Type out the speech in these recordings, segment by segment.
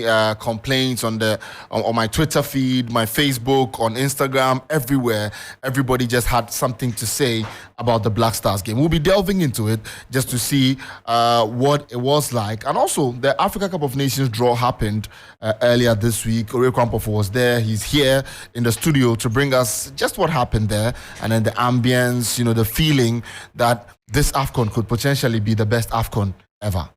many complaints on my Twitter feed, my Facebook, on Instagram, everywhere. Everybody just had something to say about the Black Stars game. We'll be delving into it just to see what it was like. And also, the Africa Cup of Nations draw happened earlier this week. Ore Kwampofo was there. He's here in the studio to bring us just what happened there, and then the ambience, the feeling that this AFCON could potentially be the best AFCON ever.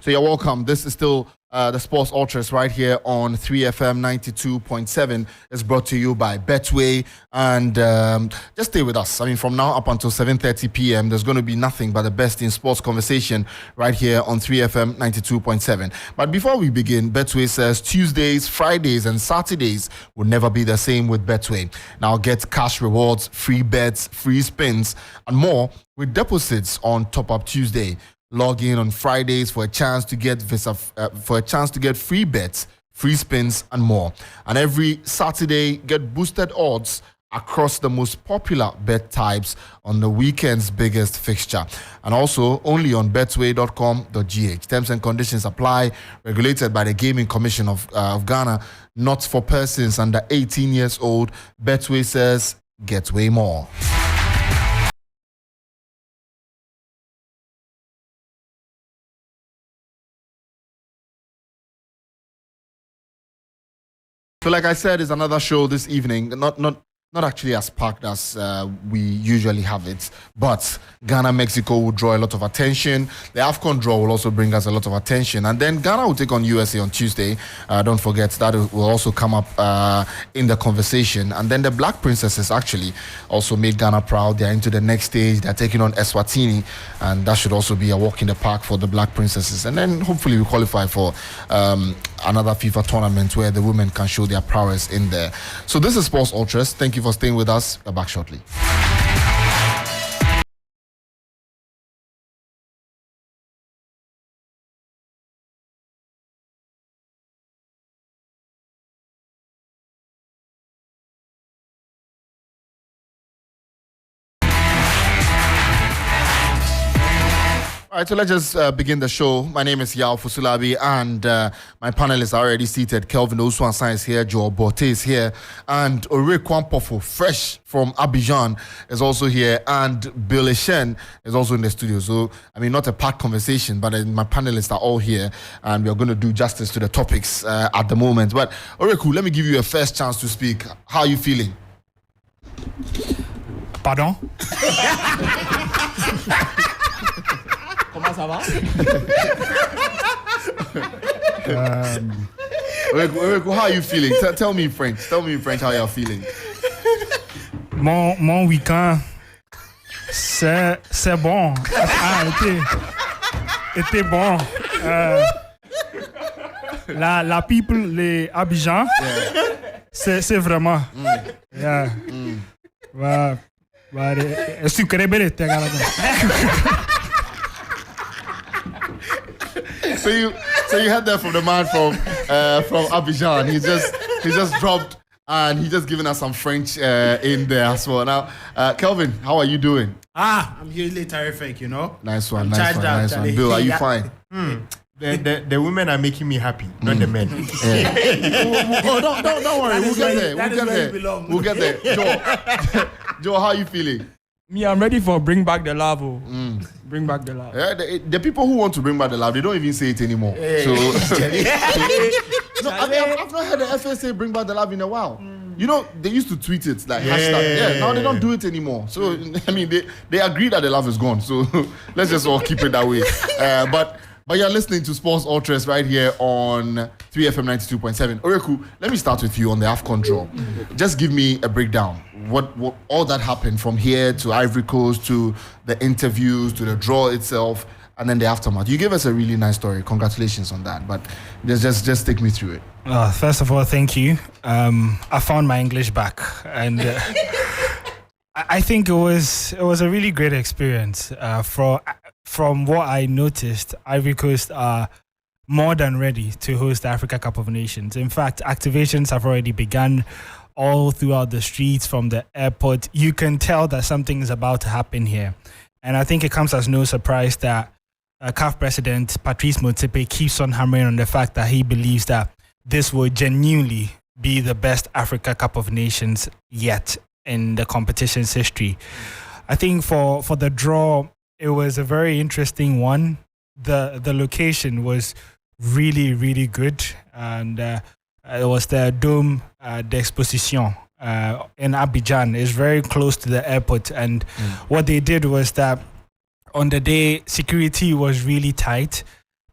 So you're welcome. This is still the Sports Ultras right here on 3FM 92.7. It's brought to you by Betway. And just stay with us. From now up until 7:30 p.m., there's going to be nothing but the best in sports conversation right here on 3FM 92.7. But before we begin, Betway says Tuesdays, Fridays, and Saturdays will never be the same with Betway. Now get cash rewards, free bets, free spins, and more with deposits on Top Up Tuesday. Log in on Fridays for a chance to get free bets, free spins, and more. And every Saturday, get boosted odds across the most popular bet types on the weekend's biggest fixture. And also only on betway.com.gh. Terms and conditions apply. Regulated by the Gaming Commission of Ghana. Not for persons under 18 years old. Betway says, get way more. So like I said, it's another show this evening, not actually as packed as we usually have it, but Ghana-Mexico will draw a lot of attention. The AFCON draw will also bring us a lot of attention. And then Ghana will take on USA on Tuesday. Don't forget, that will also come up in the conversation. And then the Black Princesses actually also made Ghana proud. They're into the next stage. They're taking on Eswatini, and that should also be a walk in the park for the Black Princesses. And then hopefully we qualify for another FIFA tournament where the women can show their prowess in there. So this is Sports Ultras. Thank you for staying with us. We're back shortly. All right, so let's just begin the show. My name is Yao Fusulabi, and my panelists are already seated. Kelvin Osuansan is here, Joe Bote is here, and Ore Kwampofo, fresh from Abidjan, is also here, and Bill Eshen is also in the studio. So, not a packed conversation, but my panelists are all here, and we are going to do justice to the topics at the moment. But, Oreku, let me give you a first chance to speak. How are you feeling? Pardon? Comment ça va? How are you feeling? Tell me in French. Tell me in French how you're feeling. Mon week-end, c'est bon. Était bon. La people, les Abidjan, c'est vraiment. Yeah. Sucré belle So you heard that from the man from Abidjan. He just dropped, and he just given us some French in there as well. Now, Kelvin, how are you doing? I'm usually terrific, Nice one. Bill, are you fine? The women are making me happy, not the men. Don't worry. We'll get there. Joe, how are you feeling? Me, I'm ready for bring back the love. Bring back the love. Yeah, the people who want to bring back the love, they don't even say it anymore. So, I've not heard the FA say bring back the love in a while. They used to tweet it like hashtag. Yeah, now they don't do it anymore. So, they agree that the love is gone. So, let's just all keep it that way. But you're listening to Sports Ultras right here on 3FM 92.7. Oreku, let me start with you on the AFCON draw. Just give me a breakdown. What all that happened from here to Ivory Coast to the interviews to the draw itself and then the aftermath. You gave us a really nice story. Congratulations on that. But just take me through it. First of all, thank you. I found my English back, and I think it was a really great experience. From what I noticed, Ivory Coast are more than ready to host the Africa Cup of Nations. In fact, activations have already begun all throughout the streets from the airport. You can tell that something is about to happen here. And I think it comes as no surprise that CAF President Patrice Motsepe keeps on hammering on the fact that he believes that this will genuinely be the best Africa Cup of Nations yet in the competition's history. I think for the draw, it was a very interesting one. The location was really, really good. And it was the Dome d'Exposition in Abidjan. It's very close to the airport. And what they did was that on the day, security was really tight.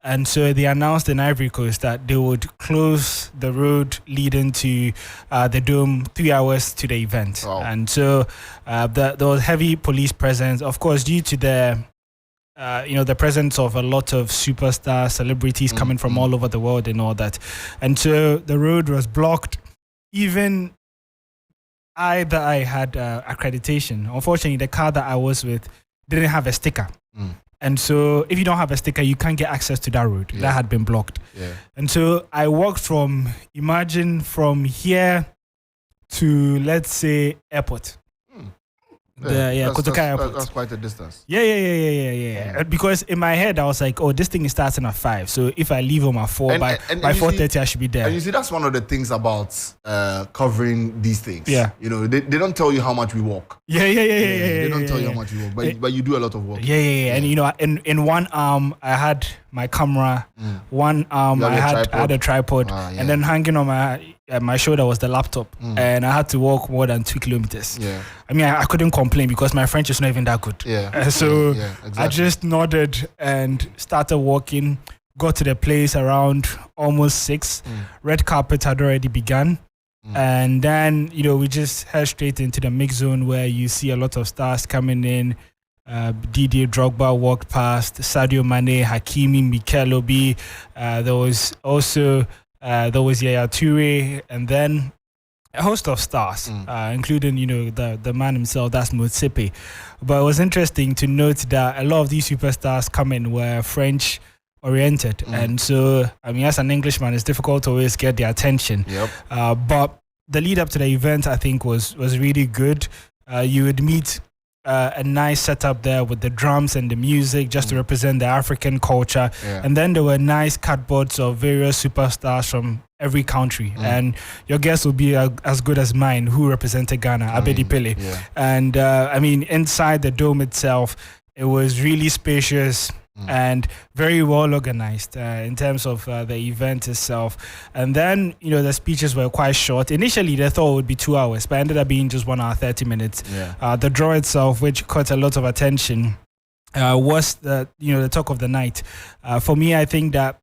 And so they announced in Ivory Coast that they would close the road leading to the Dome 3 hours to the event. Wow. And so there was heavy police presence, of course, due to the presence of a lot of superstar celebrities coming from all over the world and all that. And so the road was blocked. Even I had accreditation. Unfortunately, the car that I was with didn't have a sticker. And so if you don't have a sticker, you can't get access to that road. That had been blocked. And so I walked from here to, let's say, airport. Kotoka Airport. That's quite a distance. Yeah. Because in my head, I was like, oh, this thing is starting at 5. So if I leave home at 4, by 4:30, I should be there. And you see, that's one of the things about covering these things. Yeah. You know, they don't tell you how much we walk. They don't tell you how much you walk, but you do a lot of work. And you know, in one arm I had my camera, one arm I had a tripod, and then hanging on my shoulder was the laptop, and I had to walk more than 2 kilometers. I mean, I couldn't complain because my French is not even that good. So exactly. I just nodded and started walking. Got to the place around almost 6. Red carpet had already begun. And then, you know, we just head straight into the mix zone where you see a lot of stars coming in. Didier Drogba walked past, Sadio Mane, Hakimi, Mikel Obi. There was also Yaya Toure, and then a host of stars, including, you know, the man himself, that's Motsepe. But it was interesting to note that a lot of these superstars coming were French oriented, and so I mean, as an Englishman, it's difficult to always get their attention. But the lead up to the event, I think, was really good. You would meet a nice setup there with the drums and the music just to represent the African culture, and then there were nice cardboards of various superstars from every country, and your guess will be as good as mine, who represented Ghana, Abedi Pele. And I mean, inside the dome itself, it was really spacious and very well organized in terms of the event itself. And then, you know, the speeches were quite short. Initially, they thought it would be 2 hours, but ended up being just 1 hour, 30 minutes. The draw itself, which caught a lot of attention, was the talk of the night. For me, I think that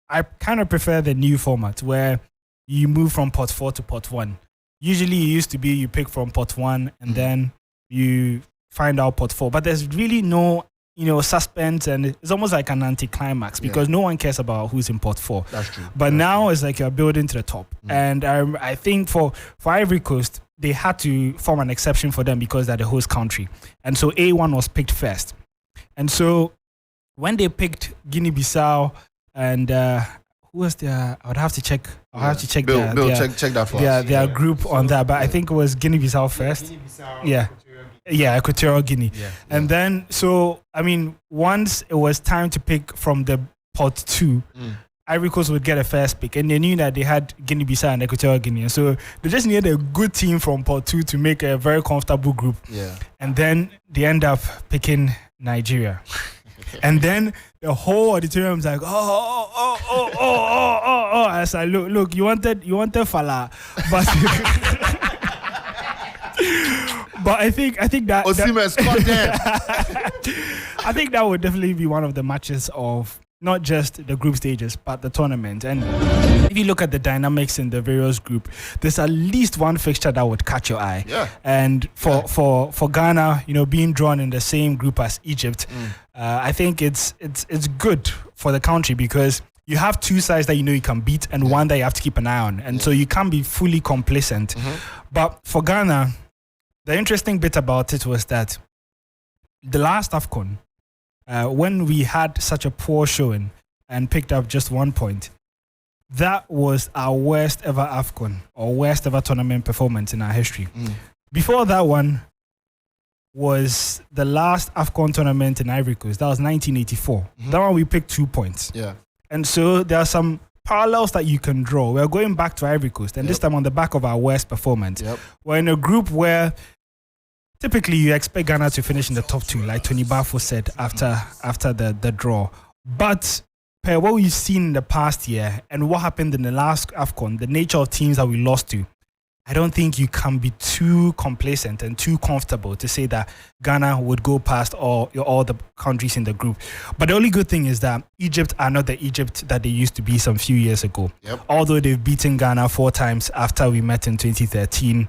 I kind of prefer the new format where you move from pot 4 to pot 1. Usually, it used to be you pick from pot 1 and then you find out pot 4, but there's really no, you know, suspense, and it's almost like an anticlimax because no one cares about who's in pot 4. That's true. But now it's like you're building to the top. And I think for Ivory Coast, they had to form an exception for them because they're the host country. And so A1 was picked first. And so when they picked Guinea-Bissau and who was there? I would have to check. I'll have to check. Bill, check that for us. Their group on that, but I think it was Guinea-Bissau first. Equatorial Guinea. And then, so, I mean, once it was time to pick from the pot 2, Ivory Coast would get a first pick, and they knew that they had Guinea-Bissau and Equatorial Guinea. And so they just needed a good team from pot 2 to make a very comfortable group. And then they end up picking Nigeria. And then the whole auditorium was like, oh. I was like, look, you wanted Fala, but but I think that I think that would definitely be one of the matches of not just the group stages, but the tournament. And if you look at the dynamics in the various group, there's at least one fixture that would catch your eye. And for Ghana, you know, being drawn in the same group as Egypt, I think it's good for the country because you have two sides that you know you can beat and one that you have to keep an eye on. And so you can't be fully complacent. But for Ghana, The interesting bit about it was that the last AFCON, when we had such a poor showing and picked up just 1 point, that was our worst ever AFCON or worst ever tournament performance in our history. Before that one was the last AFCON tournament in Ivory Coast. That was 1984. That one we picked 2 points. Yeah. And so there are some parallels that you can draw. We're going back to Ivory Coast, and this time on the back of our worst performance. We're in a group where typically you expect Ghana to finish in the top 2, like Tony Bafo said after the draw. But per what we've seen in the past year and what happened in the last AFCON, the nature of teams that we lost to, I don't think you can be too complacent and too comfortable to say that Ghana would go past all the countries in the group. But the only good thing is that Egypt are not the Egypt that they used to be some few years ago. Although they've beaten Ghana 4 times after we met in 2013.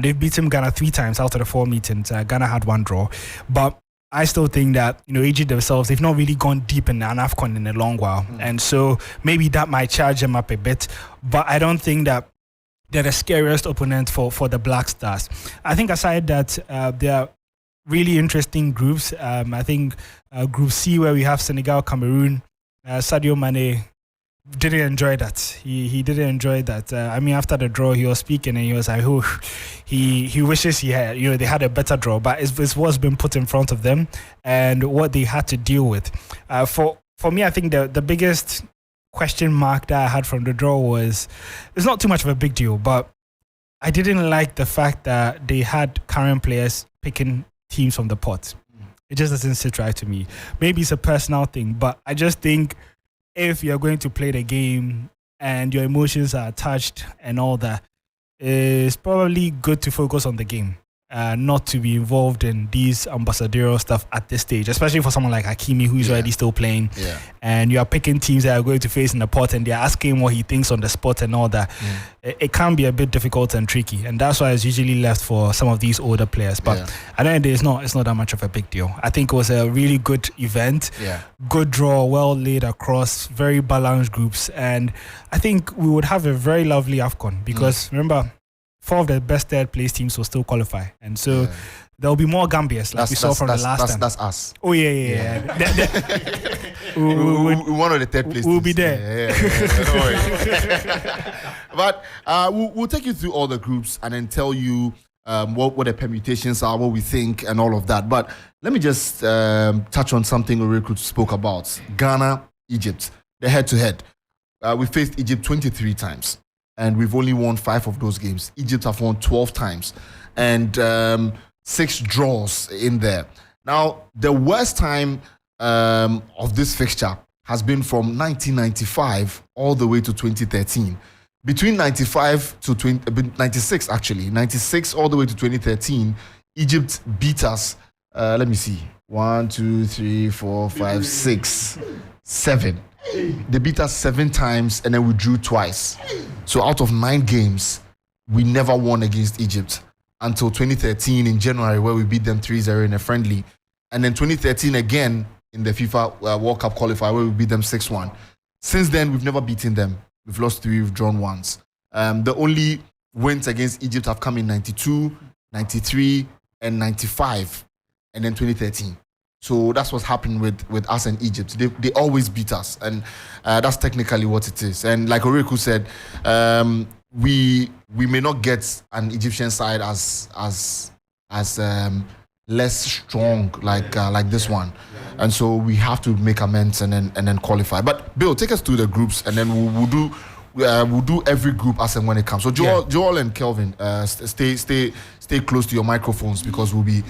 They've beaten Ghana 3 times out of the 4 meetings. Ghana had 1 draw. But I still think that, Egypt themselves, they've not really gone deep in an AFCON in a long while. And so maybe that might charge them up a bit. But I don't think that they're the scariest opponent for the Black Stars. I think aside that, there are really interesting groups. I think Group C, where we have Senegal, Cameroon, Sadio Mane didn't enjoy that. He didn't enjoy that. After the draw, he was speaking and he was like, "Oh, he wishes he had, they had a better draw." But it's what's been put in front of them and what they had to deal with. For me, I think the biggest question mark that I had from the draw was, it's not too much of a big deal, but I didn't like the fact that they had current players picking teams from the pot. It just doesn't sit right to me. Maybe it's a personal thing, but I just think if you're going to play the game and your emotions are touched and all that, it's probably good to focus on the game. Not to be involved in these ambassadorial stuff at this stage, especially for someone like Hakimi, who's already still playing. And you are picking teams that are going to face in the pot and they're asking him what he thinks on the spot and all that. It can be a bit difficult and tricky, and that's why it's usually left for some of these older players. But at the end of the day, it's not that much of a big deal. I think it was a really good event, good draw, well laid across, very balanced groups, and I think we would have a very lovely AFCON because remember, 4 of the best third place teams will still qualify, and so there'll be more Gambias like we saw from the last time. That's us. Oh yeah. We're one of the third place. We'll be there. Don't worry. But we'll take you through all the groups and then tell you what the permutations are, what we think, and all of that. But let me just touch on something Oriku spoke about: Ghana, Egypt, the head-to-head. We faced Egypt 23 times. And we've only won 5 of those games. Egypt have won 12 times. And 6 draws in there. Now, the worst time of this fixture has been from 1995 all the way to 2013. Between 96 all the way to 2013, Egypt beat us, let me see, 1, 2, 3, 4, 5, 6, 7. They beat us 7 times and then we drew twice. So out of 9 games, we never won against Egypt until 2013 in January, where we beat them 3-0 in a friendly. And then 2013 again in the FIFA World Cup qualifier, where we beat them 6-1. Since then, we've never beaten them. We've lost 3, we've drawn once. The only wins against Egypt have come in 92, 93, and 95, and then 2013. So that's what's happened with us and Egypt. They always beat us, and that's technically what it is. And like Oriku said, we may not get an Egyptian side as less strong like this one, and so we have to make amends and then qualify. But Bill, take us through the groups, and then we'll do every group as and when it comes. So Joel and Kelvin, stay close to your microphones because we'll be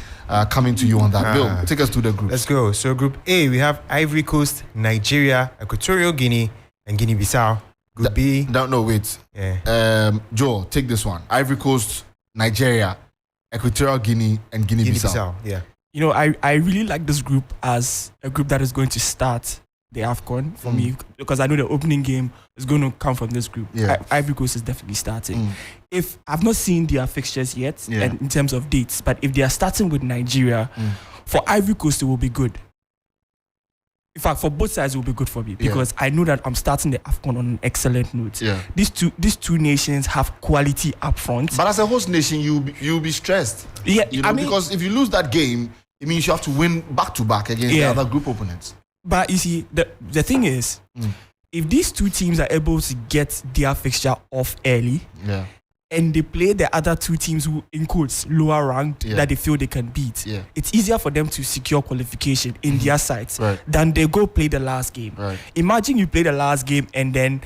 coming to you on that. Bill, take us through the groups. Let's go. So Group A, we have Ivory Coast, Nigeria, Equatorial Guinea, and Guinea-Bissau. Group B. No, wait. Joel, take this one. Ivory Coast, Nigeria, Equatorial Guinea, and Guinea-Bissau. I really like this group as a group that is going to start the AFCON for me, because I know the opening game is going to come from this group. Ivory Coast is definitely starting. If I've not seen their fixtures yet and in terms of dates, but if they are starting with Nigeria, for Ivory Coast it will be good. in fact, for both sides, it will be good for me because I know that I'm starting the AFCON on an excellent note. Yeah. These two nations have quality up front. But as a host nation, you'll be stressed. Yeah, you know, because if you lose that game, it means you have to win back to back against the other group opponents. But you see, the thing is, if these two teams are able to get their fixture off early, and they play the other two teams who, in quotes, lower ranked that they feel they can beat, it's easier for them to secure qualification in their sides than they go play the last game. Right. Imagine you play the last game and then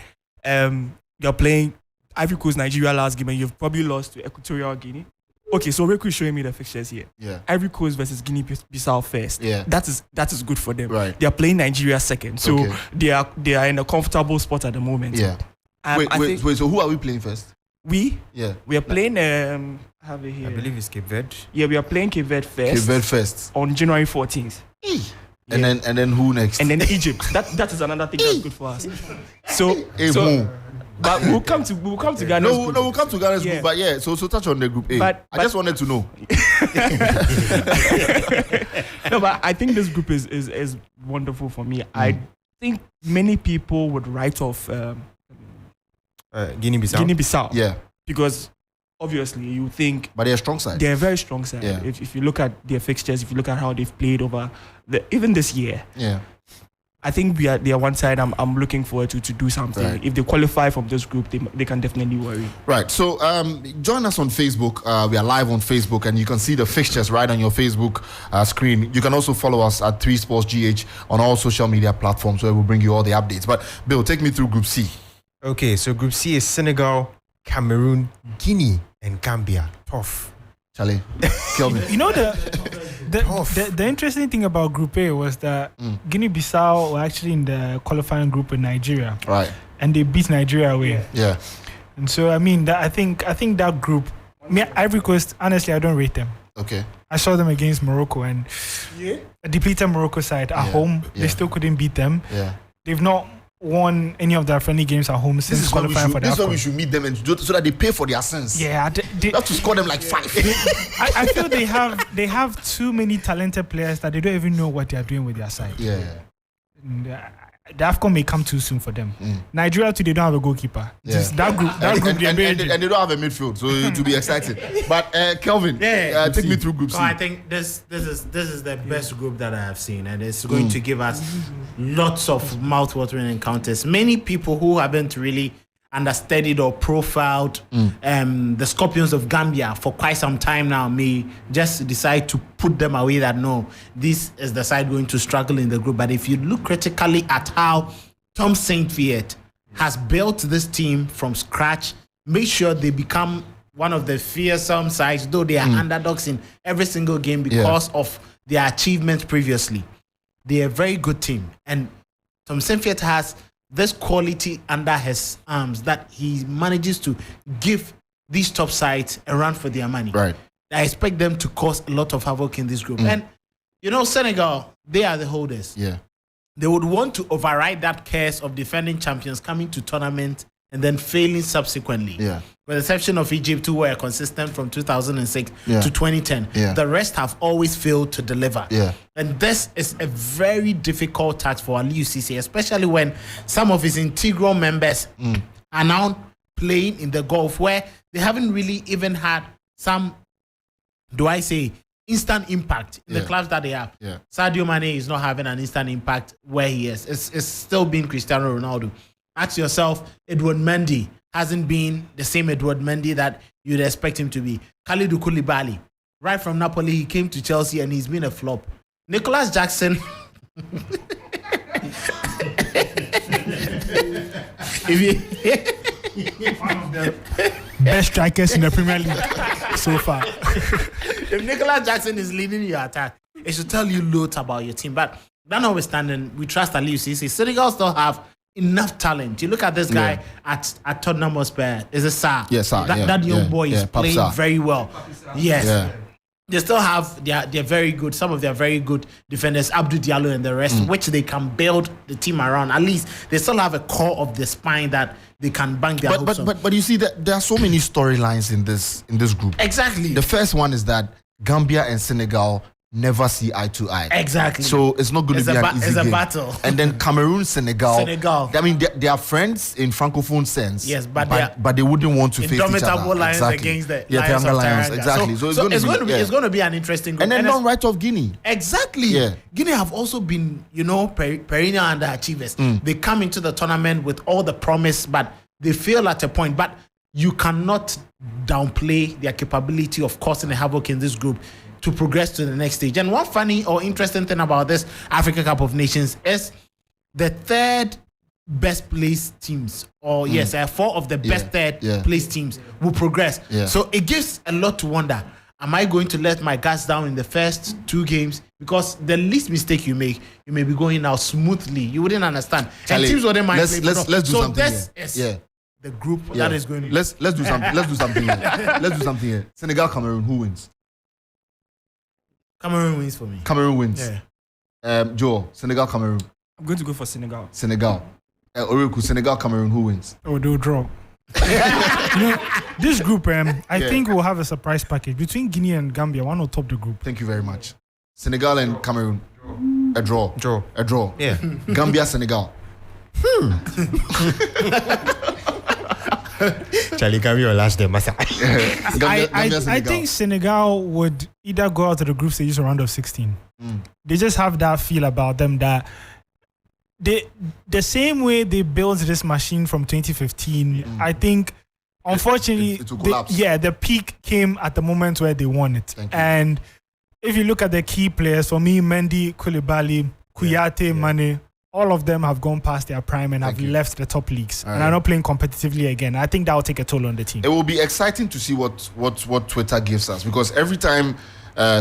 you're playing Ivory Coast, Nigeria last game and you've probably lost to Equatorial Guinea. Okay, so Reku is showing me the fixtures here. Yeah. Ivory Coast versus Guinea-Bissau first. Yeah. That is good for them. Right. They are playing Nigeria second, so they are in a comfortable spot at the moment. Yeah. Wait. So who are we playing first? We are playing. I have it here. I believe it's Cape Verde. Yeah, we are playing Cape Verde first. Cape Verde first on January 14th. And then who next? And then Egypt. That is another thing that's good for us. So but we'll come to Ghana's group. No, we'll come to Ghana's group. But so touch on the group A. But I just wanted to know. No, but I think this group is wonderful for me. I think many people would write off Guinea-Bissau. Yeah. Because obviously you think, but they're a strong side. They're a very strong side. Yeah. If you look at their fixtures, if you look at how they've played over even this year. Yeah. I think they are one side I'm looking forward to do something. Right. If they qualify from this group, they can definitely worry. Right. So join us on Facebook. We are live on Facebook, and you can see the fixtures right on your Facebook screen. You can also follow us at 3Sports GH on all social media platforms, where we'll bring you all the updates. But Bill, take me through Group C. Okay, so Group C is Senegal, Cameroon, Guinea, and Gambia. Tough. Charlie, Kelvin. You know the interesting thing about Group A was that Guinea-Bissau were actually in the qualifying group with Nigeria, right? And they beat Nigeria away. Yeah. And so I think that group, Ivory Coast, honestly, I don't rate them. Okay. I saw them against Morocco and a depleted Morocco side at home. They still couldn't beat them. Yeah. They've not won any of their friendly games at home since qualifying for the AFCON. This is when we should meet them and so that they pay for their sins. Yeah, they have to score them like 5. I feel they have too many talented players that they don't even know what they are doing with their side. Yeah. And, the AFCON may come too soon for them. Nigeria too, they don't have a goalkeeper. Yeah. Just that group, and they don't have a midfield, so it will be exciting. But Kelvin, take me through Group C. So I think this is the best group that I have seen, and it's going to give us lots of mouth-watering encounters. Many people who haven't really understudied or profiled the Scorpions of Gambia for quite some time now may just decide to put them away, that no, this is the side going to struggle in the group. But if you look critically at how Tom Saintfiet has built this team from scratch, make sure they become one of the fearsome sides, though they are underdogs in every single game because of their achievements previously. They're a very good team, and Tom Saintfiet has this quality under his arms that he manages to give these top sides a run for their money. Right. I expect them to cause a lot of havoc in this group. And, Senegal, they are the holders. Yeah. They would want to override that curse of defending champions coming to tournament and then failing subsequently. Yeah. With the exception of Egypt, who were consistent from 2006 to 2010. Yeah. The rest have always failed to deliver. Yeah. And this is a very difficult task for Aliou Cisse, especially when some of his integral members are now playing in the Gulf, where they haven't really even had some, instant impact in the clubs that they have. Yeah. Sadio Mane is not having an instant impact where he is. It's still been Cristiano Ronaldo. Ask yourself, Edouard Mendy hasn't been the same Edouard Mendy that you'd expect him to be. Kalidou Koulibaly, right from Napoli, he came to Chelsea and he's been a flop. Nicholas Jackson, one of the best strikers in the Premier League so far. If Nicholas Jackson is leading your attack, it should tell you loads about your team. But that notwithstanding, we trust Aliou Cisse. Senegal still have enough talent. You look at this guy at Tottenham Hotspur. Is a Sarr. Yes, Sarr. That young boy is playing Sarr. very well. Yes. Yeah. They still have they're very good. Some of their very good defenders, Abdou Diallo and the rest, which they can build the team around. At least they still have a core of the spine that they can bang their hopes on. But you see that there are so many storylines in this group. Exactly. The first one is that Gambia and Senegal never see eye to eye. Exactly. So it's not going to be an easy it's game. a battle. And then Cameroon, Senegal. Senegal. I mean, they are friends in francophone sense. Yes, but they wouldn't want to face each other. Indomitable Lions against the Lions of Lions. Taranga. Exactly. So it's going to be an interesting group. And then don't write off Guinea. Exactly. Yeah. Guinea have also been, perennial underachievers. They come into the tournament with all the promise, but they fail at a point. But you cannot downplay their capability of causing a havoc in this group to progress to the next stage. And one funny or interesting thing about this Africa Cup of Nations is the third best placed teams, or four of the best third placed teams will progress. Yeah. So it gives a lot to wonder. Am I going to let my guards down in the first two games? Because the least mistake you make, you may be going out smoothly. You wouldn't understand. Charlie, and teams wouldn't mind. let's do so something this here. is the group that is going to... Let's do something. Let's do something here. Let's do something here. Senegal, Cameroon, who wins? Cameroon wins for me. Cameroon wins. Yeah. Joe, Senegal, Cameroon. I'm going to go for Senegal. Senegal. Oriku, Senegal, Cameroon, who wins? Oh, they'll draw. This group, I think we'll have a surprise package between Guinea and Gambia. One will top the group. Thank you very much. Senegal and Cameroon, a draw. A draw. Yeah. Gambia, Senegal. Charlie, can we last them? I think Senegal would either go out of the group stages or round of 16. They just have that feel about them that the same way they built this machine from 2015. I think, unfortunately, it will collapse. the peak came at the moment where they won it. And if you look at the key players, for me, Mendy, Koulibaly, Kouyaté, Mane, all of them have gone past their prime and have left the top leagues and are not playing competitively again. I think that will take a toll on the team. It will be exciting to see what Twitter gives us, because every time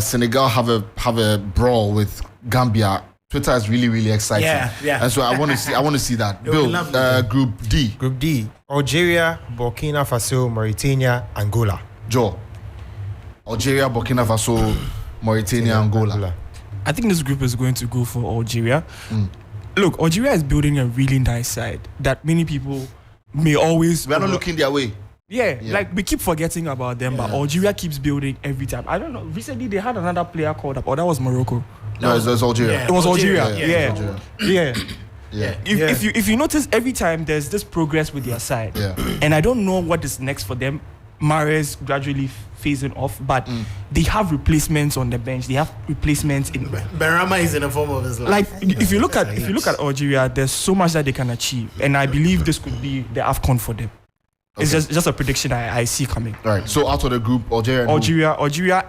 Senegal have a brawl with Gambia, Twitter is really, really exciting. Yeah. And so I want to see that. Bill, Group D. Group D: Algeria, Burkina Faso, Mauritania, Angola. Joe. Algeria, Burkina Faso, Mauritania, Angola. I think this group is going to go for Algeria. Look, Algeria is building a really nice side that many people may always... We are not looking their way. Yeah, like we keep forgetting about them, but Algeria keeps building every time. I don't know. Recently, they had another player called up. Oh, that was Morocco. No, it was Algeria. It was Algeria. Yeah. If you notice, every time there's this progress with their side. And I don't know what is next for them. Mahrez gradually phasing off, but they have replacements on the bench. They have replacements in... Benrahma is in the form of his life. Like if you look at Algeria, there's so much that they can achieve, and I believe this could be the AFCON for them. It's just a prediction I see coming. All right. So out of the group, Algeria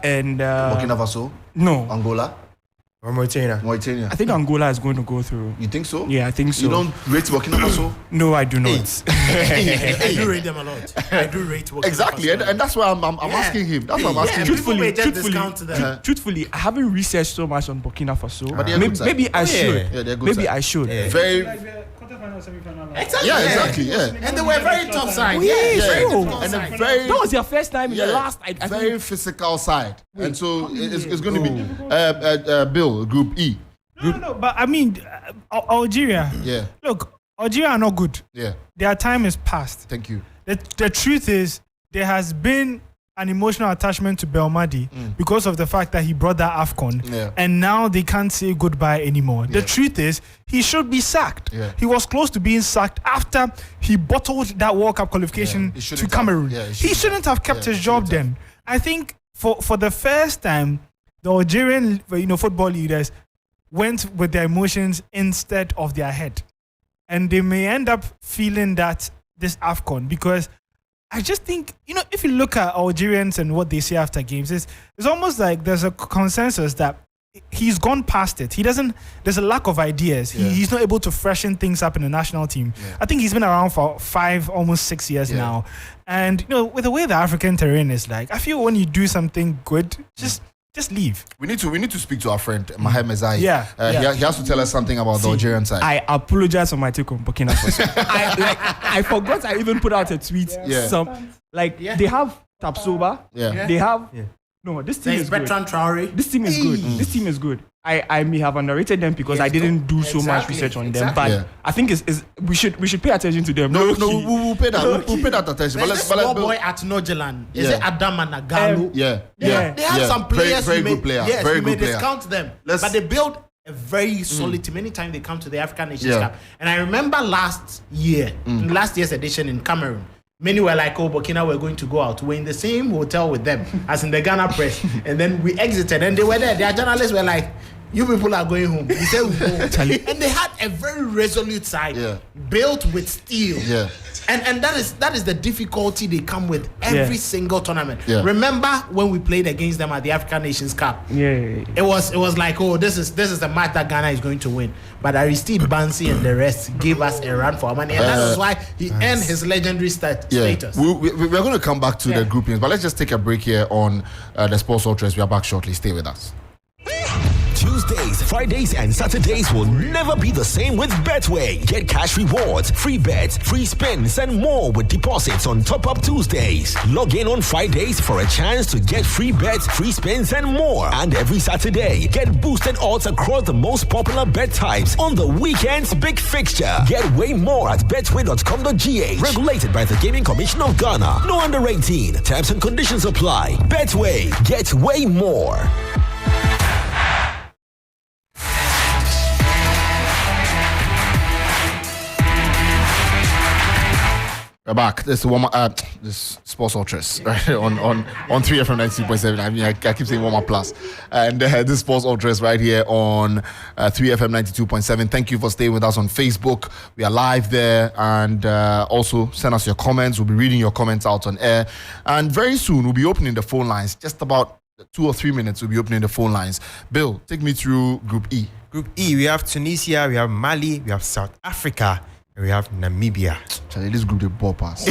and Burkina Faso. No, Angola. Or Mauritania. I think Angola is going to go through. You think so? Yeah, I think so. You don't rate Burkina Faso? No, I do not. I do rate them a lot. I do rate Burkina Exactly, Faso. and that's why I'm asking him. That's why I'm asking him. Truthfully, I haven't researched so much on Burkina Faso. But they're good side. Maybe I should. Yeah, they're good Maybe side. I should. Very. Exactly. Yeah, exactly. Yeah. And they were very tough side. And a very. That was their first time in the last. I very think, physical side, and so it's going to be Bill, Group E. No, but I mean, Algeria. Yeah. Look, Algeria are not good. Yeah. Their time is past. Thank you. The truth is, there has been an emotional attachment to Belmadi because of the fact that he brought that AFCON, and now they can't say goodbye anymore. The truth is, he should be sacked. He was close to being sacked after he bottled that World Cup qualification to Cameroon. He shouldn't have kept his job then. I think for the first time, the Algerian football leaders went with their emotions instead of their head. And they may end up feeling that this AFCON, because I just think, if you look at Algerians and what they say after games, it's almost like there's a consensus that he's gone past it. There's a lack of ideas. He's not able to freshen things up in the national team. I think he's been around for 5, almost 6 years now. And, with the way the African terrain is like, I feel when you do something good, just leave. We need to speak to our friend Maher Mezai. He has to tell us something about the Algerian side. I apologize for my take on Burkina Faso. I forgot I even put out a tweet. They have Tapsoba. They have No, this team There's is good. Bertrand Traore. This team is good. This team is good. I may have underrated them because I didn't do so much research on them, but I think we should pay attention to them. No, we'll pay that. We'll pay that attention. There's this small boy at Norgeland. Is it Adam Nagalu? They have some players. Very good player. Yes, very we may good player. discount them, but they build a very solid team. Anytime they come to the African Nations Cup, and I remember last year's edition in Cameroon. Many were like, oh, Burkina, we're going to go out. We're in the same hotel with them as in the Ghana press. And then we exited and they were there. Their journalists were like, you people are going home. We said we go. And they had a very resolute side built with steel. Yeah. And that is the difficulty they come with every single tournament. Yeah. Remember when we played against them at the African Nations Cup? It was like, oh, this is a match that Ghana is going to win. But Aristide Bansi and the rest gave us a run for our money, and that is why he earned his legendary status. We're going to come back to the groupings, but let's just take a break here on the Sports Ultras. We are back shortly. Stay with us. Tuesdays, Fridays, and Saturdays will never be the same with Betway. Get cash rewards, free bets, free spins, and more with deposits on Top Up Tuesdays. Log in on Fridays for a chance to get free bets, free spins, and more. And every Saturday, get boosted odds across the most popular bet types on the weekend's big fixture. Get way more at betway.com.gh. Regulated by the Gaming Commission of Ghana. No under 18. Terms and conditions apply. Betway. Get way more. We're back. This is this Sports Ultras, right? on 3FM 92.7. I mean, I keep saying warm up plus, and this Sports Ultras right here on 3FM 92.7. Thank you for staying with us on Facebook. We are live there, and also send us your comments. We'll be reading your comments out on air, and very soon we'll be opening the phone lines. Just about 2 or 3 minutes, we'll be opening the phone lines. Bill, take me through Group E. Group E, we have Tunisia, we have Mali, we have South Africa, and we have Namibia. Charlie, this group, they ball pass.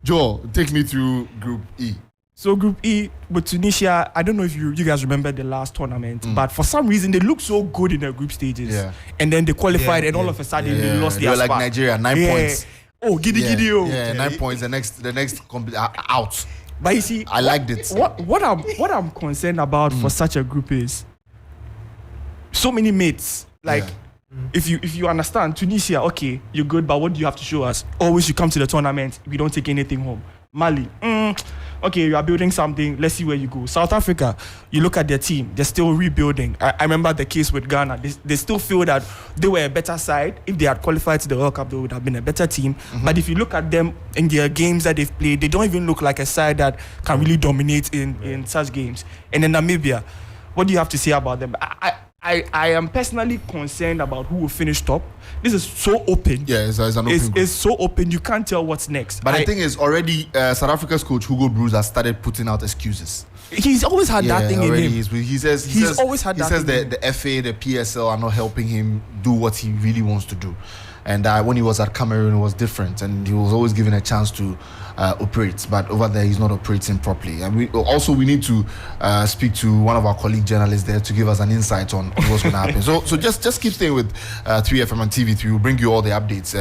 Joel, take me through Group E. So Group E with Tunisia, I don't know if you guys remember the last tournament, but for some reason they looked so good in the group stages. Yeah. And then they qualified and all of a sudden they lost their spot. spot. Like Nigeria, 9 points. Oh, giddy. Yeah, 9 points. The next out. But you see, I liked it. What I'm concerned about for such a group is so many mates. Like if you understand Tunisia, okay, you're good, but what do you have to show us? Always you come to the tournament, we don't take anything home. Mali, okay, you are building something, let's see where you go. South Africa, you look at their team, they're still rebuilding. I remember the case with Ghana. They still feel that they were a better side. If they had qualified to the World Cup, they would have been a better team. But if you look at them in their games that they've played, they don't even look like a side that can really dominate in such games. And then Namibia, what do you have to say about them? I am personally concerned about who will finish top. This is so open. Yeah, it's an open group. It's so open. You can't tell what's next. But the thing is, already South Africa's coach Hugo Broos has started putting out excuses. He's always had that thing in him. He says always had that. He says the FA, the PSL are not helping him do what he really wants to do. And when he was at Cameroon, it was different, and he was always given a chance to operate. But over there, he's not operating properly. And we need to speak to one of our colleague journalists there to give us an insight on what's going to happen. So just keep staying with 3FM and TV3. We'll bring you all the updates.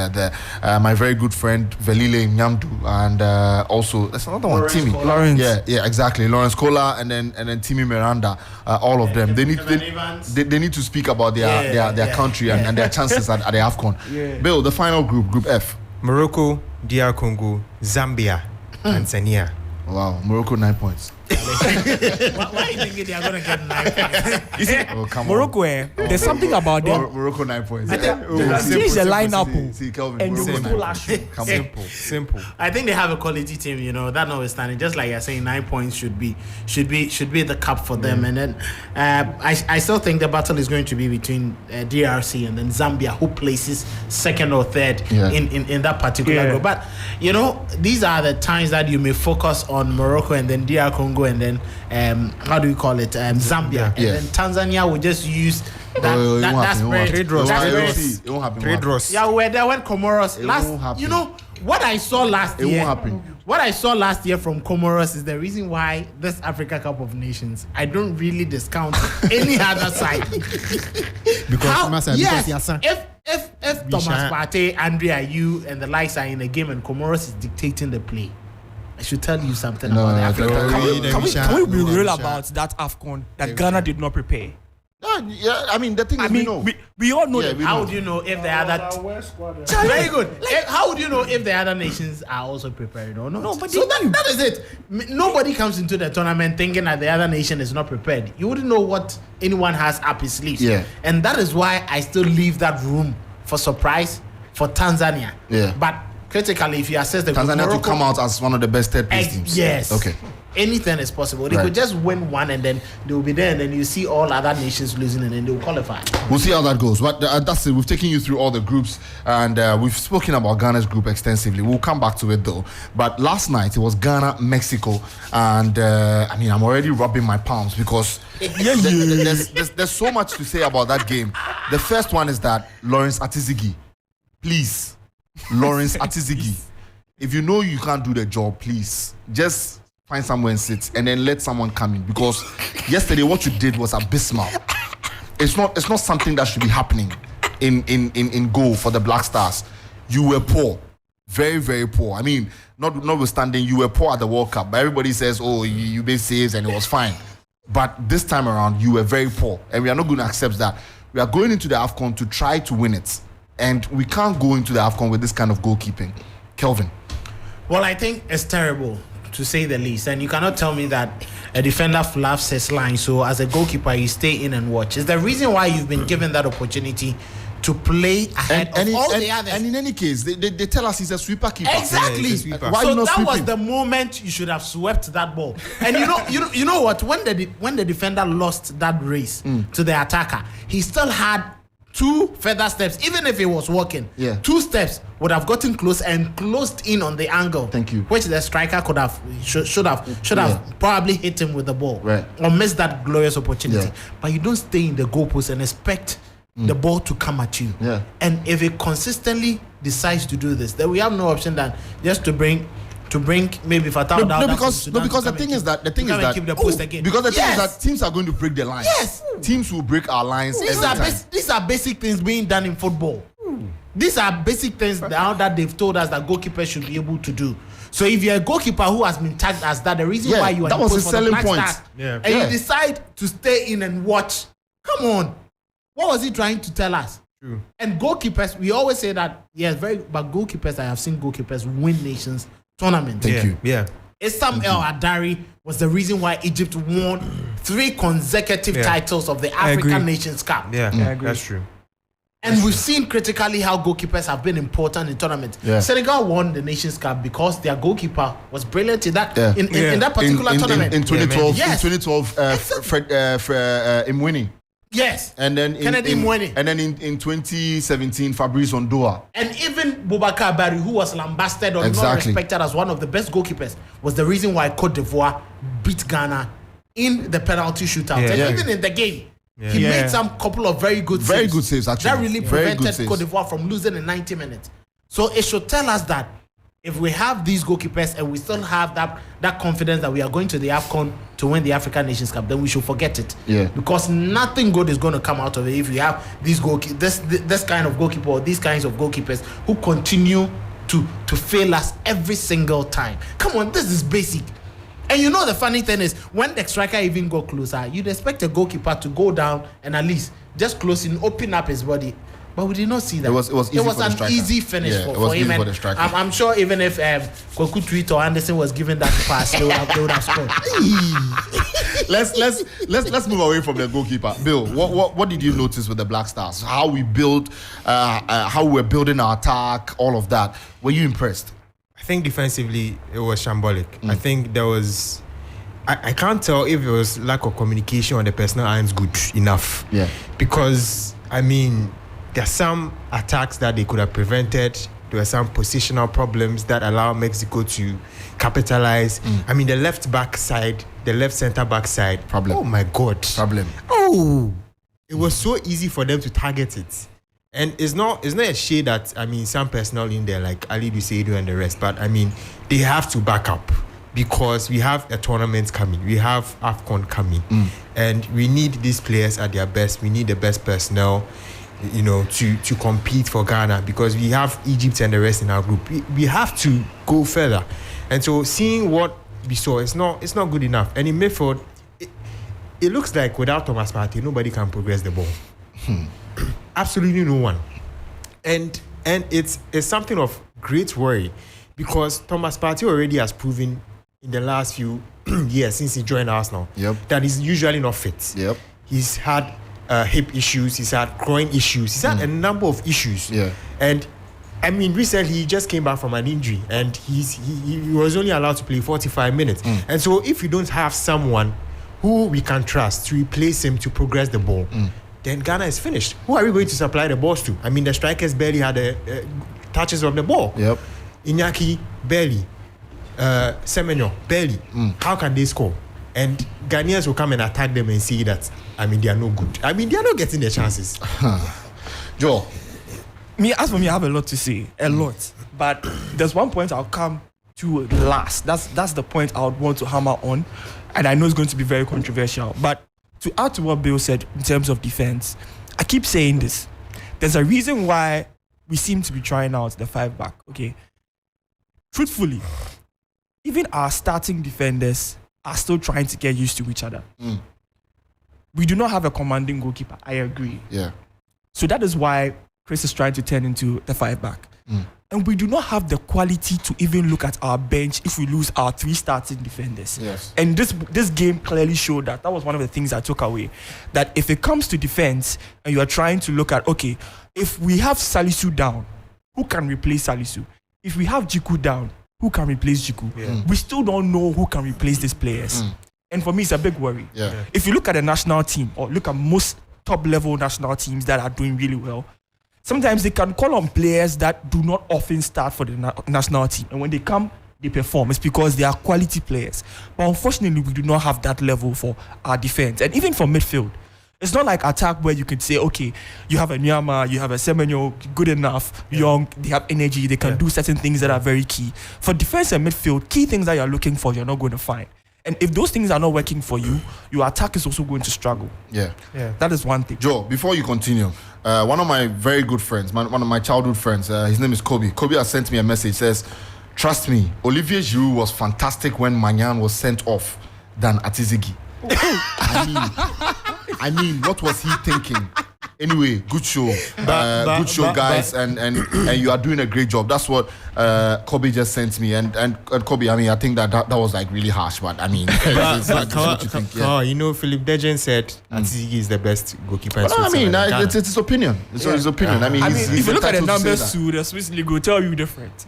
My very good friend Velile Nyamdu, and also there's another one, Timmy. Lawrence. Yeah, exactly. Lawrence Kola, and then Timmy Miranda. All of them. They need to speak about their country and their chances at the AFCON. Yeah. Bill, the final group, Group F. Morocco, DR Congo, Zambia, Tanzania. Wow, Morocco 9 points. Why are you thinking they are going to get 9 points? You see, Morocco, there's something about them. Morocco 9 points. Change the lineup. See, Kelvin, And Morocco you 9 will points. Simple. I think they have a quality team, that notwithstanding. Just like you're saying, 9 points should be the cup for them. And then I still think the battle is going to be between DRC and then Zambia, who places second or third in that particular group. But these are the times that you may focus on Morocco and then DR Congo and then how do we call it, Zambia, and then Tanzania will just use that spread. Trade draws. Yeah, we were there when Comoros what I saw last year. It won't happen. What I saw last year from Comoros is the reason why this Africa Cup of Nations, I don't really discount any other side. If Thomas Partey, Andrea, you and the likes are in a game and Comoros is dictating the play, I should tell you something about the African. Can we be real about that AFCON that Ghana did not prepare? Yeah, I mean, the thing is, we know. We all know that. How would you know if the other... Very good. How would you know if the other nations are also prepared or not? No, but so that is it. Nobody comes into the tournament thinking that the other nation is not prepared. You wouldn't know what anyone has up his sleeves. Yeah. And that is why I still leave that room for surprise for Tanzania. Yeah. But critically, if you assess the Tanzania Morocco, to come out as one of the best third place teams. Yes. Okay. Anything is possible. They could just win one and then they will be there, and then you see all other nations losing and then they will qualify. We'll see how that goes. But that's it. We've taken you through all the groups and we've spoken about Ghana's group extensively. We'll come back to it though. But last night it was Ghana, Mexico, and I mean, I'm already rubbing my palms because there's so much to say about that game. The first one is that Lawrence Atizigi, please, Lawrence Atizigi, if you know you can't do the job, please just find somewhere and sit and then let someone come in, because yesterday what you did was abysmal. It's not something that should be happening in goal for the Black Stars. You were poor, very, very poor. I mean, notwithstanding you were poor at the World Cup, but everybody says, oh, you made saves and it was fine. But this time around you were very poor, and we are not going to accept that. We are going into the AFCON to try to win it, and we can't go into the AFCON with this kind of goalkeeping. Kelvin. Well, I think it's terrible, to say the least, and you cannot tell me that a defender fluffs his line, so as a goalkeeper you stay in and watch. It's the reason why you've been given that opportunity to play ahead of all the others. And in any case, they tell us he's a sweeper keeper. Exactly. Yeah, sweeper. Why so you not that sweeping? was the moment you should have swept that ball. And you know what? When the defender lost that race to the attacker, he still had 2 further steps. Even if he was walking, 2 steps would have gotten close and closed in on the angle. Thank you. Which the striker should have probably hit him with the ball, right, or missed that glorious opportunity. Yeah. But you don't stay in the goalpost and expect the ball to come at you. Yeah. And if it consistently decides to do this, then we have no option than just to bring maybe Fatah down. Because the thing is that keep the post again. Because the thing is that teams are going to break their lines. Yes. Teams will break our lines. These are basic things being done in football. These are basic things now that they've told us that goalkeepers should be able to do. So if you're a goalkeeper who has been tagged as that, the reason why you are that was the for the selling Black point. Stars, and you decide to stay in and watch. Come on. What was he trying to tell us? True. And goalkeepers, we always say that, yes, but goalkeepers, I have seen goalkeepers win nations tournaments. Thank you. Yeah. Isam El Adari was the reason why Egypt won 3 consecutive titles of the African Nations Cup. Yeah, that's true. And we've seen critically how goalkeepers have been important in tournaments. Yeah. Senegal won the Nations Cup because their goalkeeper was brilliant in that in that particular tournament. In 2012, yes. In 2012, Fred Imwini. Yes. And then in 2017, Fabrice Ondoa. And even Boubacar Barry, who was lambasted or not respected as one of the best goalkeepers, was the reason why Cote d'Ivoire beat Ghana in the penalty shootout. And even in the game, he made some couple of very good saves actually. That really prevented Cote d'Ivoire from losing in 90 minutes. So it should tell us that if we have these goalkeepers and we still have that confidence that we are going to the AFCON to win the African Nations Cup, then we should forget it. Yeah. Because nothing good is going to come out of it if you have these this kind of goalkeeper or these kinds of goalkeepers who continue to fail us every single time. Come on, this is basic. And you know the funny thing is, when the striker even go closer, you'd expect a goalkeeper to go down and at least just close in, open up his body. But we did not see that. It was an easy finish for him. For the striker. I'm sure even if Kwaku Tweet or Anderson was given that pass, they would have scored. Let's move away from the goalkeeper. Bill, what did you notice with the Black Stars? How we build, how we were building our attack, all of that. Were you impressed? I think defensively it was shambolic. I think there was. I can't tell if it was lack of communication on the personal ends good enough. Yeah. Because I mean, there are some attacks that they could have prevented. There were some positional problems that allow Mexico to capitalize. I mean, the left center back side. Problem. Oh my God. Problem. Oh, it was so easy for them to target it. And it's not a shade that, I mean, some personnel in there like Ali Duseidu and the rest, but I mean, they have to back up because we have a tournament coming. We have AFCON coming. And we need these players at their best. We need the best personnel. to compete for Ghana, because we have Egypt and the rest in our group. We have to go further. And so seeing what we saw, it's not good enough. And in midfield, it looks like without Thomas Partey, nobody can progress the ball. Absolutely no one. And it's something of great worry, because Thomas Partey already has proven in the last few years since he joined Arsenal that he's usually not fit. He's had hip issues, he's had groin issues, he's had a number of issues. And I mean, recently he just came back from an injury, and he was only allowed to play 45 minutes. And so if you don't have someone who we can trust to replace him to progress the ball, then Ghana is finished. Who are we going to supply the balls to? I mean, the strikers barely had touches of the ball. Iñaki, barely. Semenyo, barely. How can they score? And Ghanaians will come and attack them and say that, I mean, they are no good. I mean, they are not getting their chances. Joel. As for me, I have a lot to say. A lot. But there's one point I'll come to last. That's the point I would want to hammer on. And I know it's going to be very controversial. But to add to what Bill said in terms of defense, I keep saying this. There's a reason why we seem to be trying out the 5-back. Okay. Truthfully, even our starting defenders are still trying to get used to each other. We do not have a commanding goalkeeper. I agree. So that is why Chris is trying to turn into the 5-back. And we do not have the quality to even look at our bench if we lose our 3 starting defenders. And this game clearly showed that. That was one of the things I took away. That if it comes to defense and you are trying to look at, okay, if we have Salisu down, who can replace Salisu? If we have Jiku down, who can replace Jiku? We still don't know who can replace these players. And for me, it's a big worry. If you look at the national team, or look at most top-level national teams that are doing really well, sometimes they can call on players that do not often start for the national team. And when they come, they perform. It's because they are quality players. But unfortunately, we do not have that level for our defense. And even for midfield, it's not like attack where you could say, okay, you have a Nyama, you have a Semenyo, good enough, young, they have energy, they can do certain things that are very key. For defense and midfield, key things that you're looking for, you're not going to find. And if those things are not working for you, your attack is also going to struggle. That is one thing. Joe, before you continue, one of my very good friends, one of my childhood friends, his name is Kobe. Kobe has sent me a message, says, trust me, Olivier Giroud was fantastic when Magnan was sent off than Atizigi. I mean, what was he thinking? Anyway, good show. Good show, guys, and you are doing a great job. That's what Kobe just sent me. And Kobe, I mean, I think that was like really harsh, but I mean, what you think. You know, Philip Dejen said Atizigi is the best goalkeeper in I Switzerland. mean, it's his opinion. It's his opinion. I mean, if you look at the numbers too, the Swiss league will tell you different.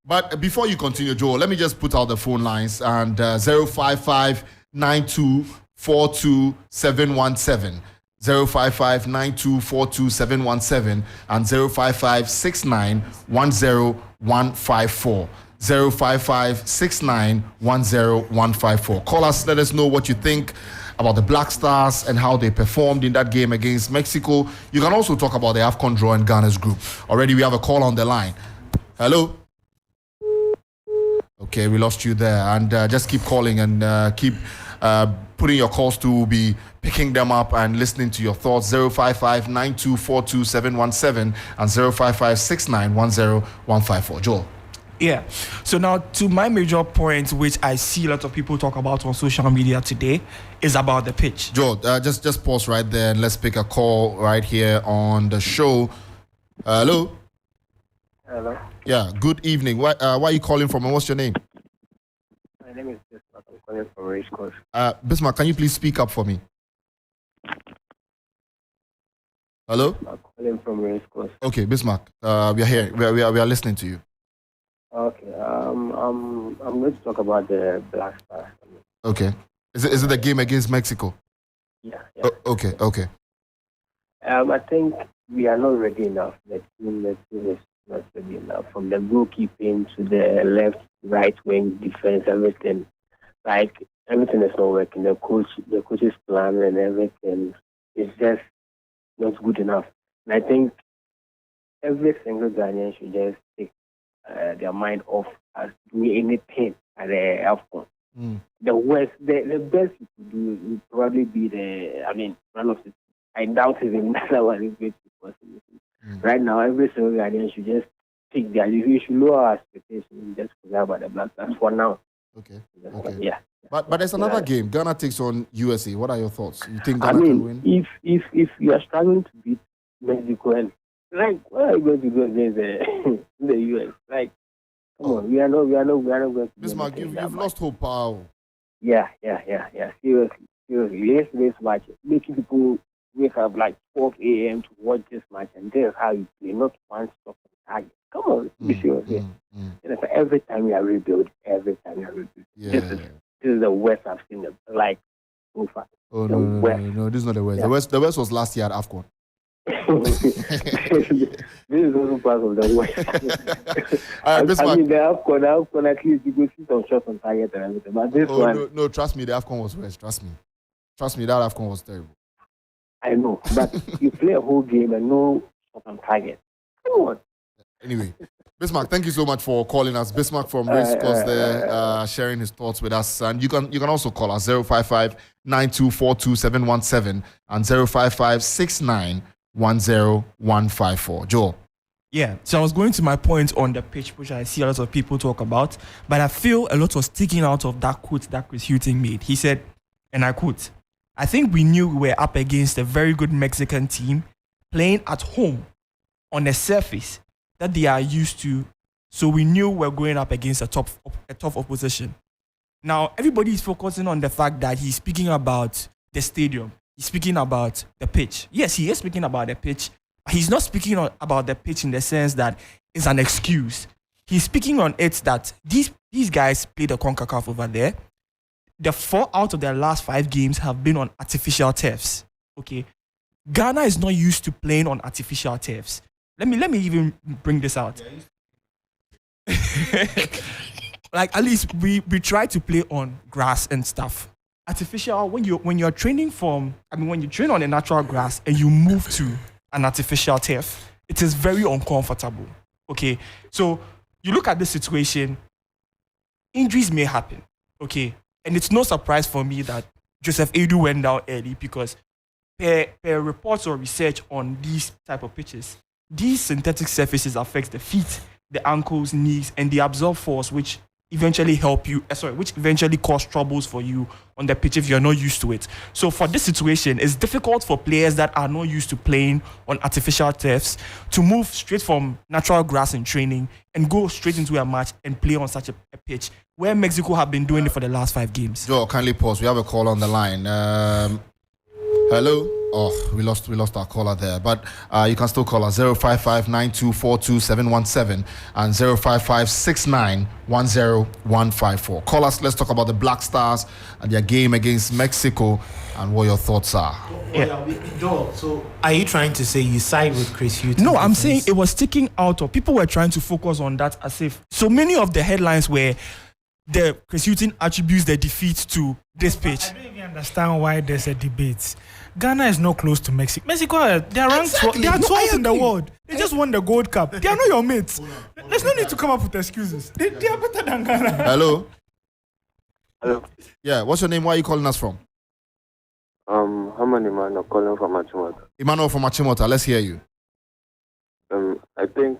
But before you continue, Joe, let me just put out the phone lines and 05592427117, 05592427117, and 05569101154. 05569101154. Call us, let us know what you think about the Black Stars and how they performed in that game against Mexico. You can also talk about the AFCON draw in Ghana's group. Already we have a call on the line. Hello? Okay, we lost you there. And just keep calling and keep putting your calls to. We'll be picking them up and listening to your thoughts. 05592427117 and 05569101154. Joel. Yeah. So now to my major point, which I see a lot of people talk about on social media today, is about the pitch. Joel, just pause right there and let's pick a call right here on the show. Hello? Hello. Yeah, good evening. Why are you calling from and what's your name? My name is Bismarck. I'm calling from Race Course. Bismarck, can you please speak up for me? Hello? I'm calling from Race Course. Okay, Bismarck, we are here. We are listening to you. Okay. I'm going to talk about the Black Stars. Okay. Is it the game against Mexico? Yeah. Okay. I think we are not ready enough. The team is not ready enough. From the goalkeeping to the left, right wing defense, everything. Like everything is not working. The coach's plan and everything is just not good enough. And I think every single Ghanaian should just take their mind off as doing anything at the AFCON. The best you could do would probably be run of I doubt even that one is going to be possible. Right now, every single Ghanaian should just take their. We should lower our expectations and just forget about the Black Stars for now. Okay. Yeah. But there's another game. Ghana takes on USA. What are your thoughts? You think Ghana I mean, can win? If you are struggling to beat Mexico, and like, what are you going to do against the US? Like, come on, we are not going to. Bismarck, you've lost hope, pal. Yeah. Seriously. Yesterday's match, making people wake up like 12 a.m. to watch this match, and this is how you play, not one stop on target. Come on, be serious. Every time we are rebuilding, Yeah. This is the worst I've seen them like so far. Oh no, this is not the worst. Yeah. The worst was last year at AFCON. This is also part of the worst. All right, I mean, the AFCON at least you go see some shots on target and everything, but this one. No, trust me, the AFCON was worse. Trust me, that AFCON was terrible. I know, but you play a whole game and no shot on target. Come on. Anyway, Bismarck, thank you so much for calling us. Bismarck from Race Course there, sharing his thoughts with us. And you can also call us 055-9242-717 and 055-69-10154. Joel. Yeah, so I was going to my point on the pitch, which I see a lot of people talk about, but I feel a lot was sticking out of that quote that Chris Hughton made. He said, and I quote, "I think we knew we were up against a very good Mexican team playing at home on a surface that they are used to, so we knew we're going up against a tough opposition." Now, everybody is focusing on the fact that he's speaking about the stadium. He's speaking about the pitch. Yes, he is speaking about the pitch. He's not speaking about the pitch in the sense that it's an excuse. He's speaking on it that these guys play the CONCACAF over there. The 4 out of their last 5 games have been on artificial turfs. Okay, Ghana is not used to playing on artificial turfs. Let me even bring this out. Like, at least we try to play on grass and stuff. Artificial, when you're training when you train on a natural grass and you move to an artificial turf, it is very uncomfortable. Okay, so you look at this situation, injuries may happen. Okay, and it's no surprise for me that Joseph Edu went down early because per reports or research on these type of pitches, these synthetic surfaces affect the feet, the ankles, knees, and they absorb force, which eventually which eventually cause troubles for you on the pitch if you're not used to it. So for this situation, it's difficult for players that are not used to playing on artificial turfs to move straight from natural grass in training and go straight into a match and play on such a pitch where Mexico have been doing it for the last 5 games. Joe, kindly pause. We have a call on the line. Hello? Oh, we lost our caller there. But you can still call us 055-9242-717 and 055-69-10154. Call us. Let's talk about the Black Stars and their game against Mexico and what your thoughts are. Joel, so are you trying to say you side with Chris Hughton? No, I'm saying it was sticking out, or people were trying to focus on that as if so many of the headlines were the Chris Hughton attributes the defeat to this pitch. I don't even understand why there's a debate. Ghana is not close to Mexico. Mexico, they are ranked. They are 12th in the world. They just won the Gold Cup. They are not your mates. There's no need to come up with excuses. They are better than Ghana. Hello. Hello. Yeah. What's your name? Where are you calling us from? I'm Emmanuel calling from Achimota. Emmanuel from Achimota. Let's hear you. I think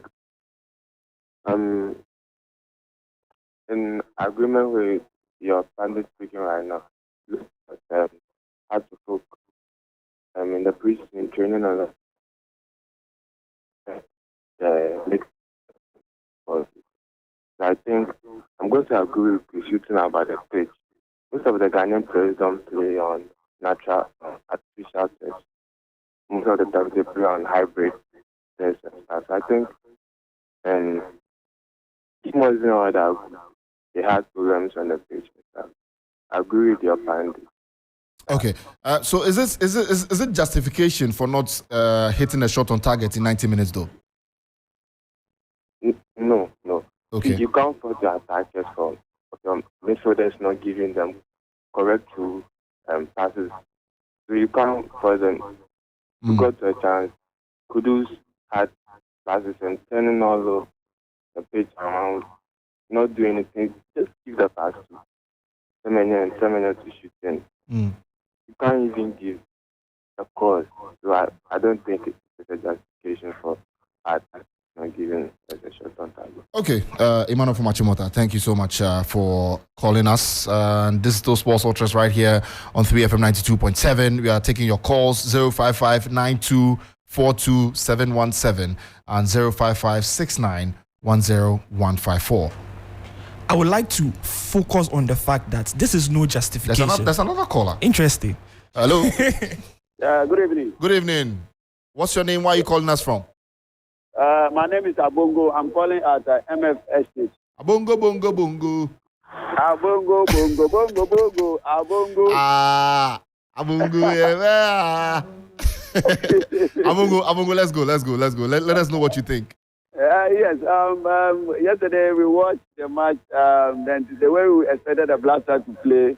in agreement with your pandit speaking right now, had to focus in the preseason training on the league. I think I'm going to agree with shooting about the pitch. Most of the Ghanaian players don't play on natural artificial turf. Most of the time they play on hybrid turf and stuff. So I think it wasn't all that they had programs on the pitch and stuff. I agree with your point. Okay, so is it justification for not hitting a shot on target in 90 minutes though? No. Okay. You can't force your attackers from midfielders not giving them correct passes. So you can't force them to go to a chance. Kudus had passes and turning all over the pitch around, not doing anything, just give the pass to Semenya and Semenya to shoot in. You can't even give the cause. So So I don't think it's a justification for us not giving us a shot on target. Okay, Emmanuel from Achimota, thank you so much for calling us. This is 3Sports Ultras right here on 3FM 92.7. We are taking your calls 055-9242-717 and 055-69-10154. I would like to focus on the fact that this is no justification. There's another caller. Interesting. Hello. Good evening. Good evening. What's your name? Where are you calling us from? My name is Abongo. I'm calling at MF Estate. Abongo, bongo, bongo. Abongo, bongo, bongo, bongo. Abongo. Abongo, yeah. Abongo, let's go. Let us know what you think. Yes. Yesterday we watched the match. Then the way we expected the Blaster to play,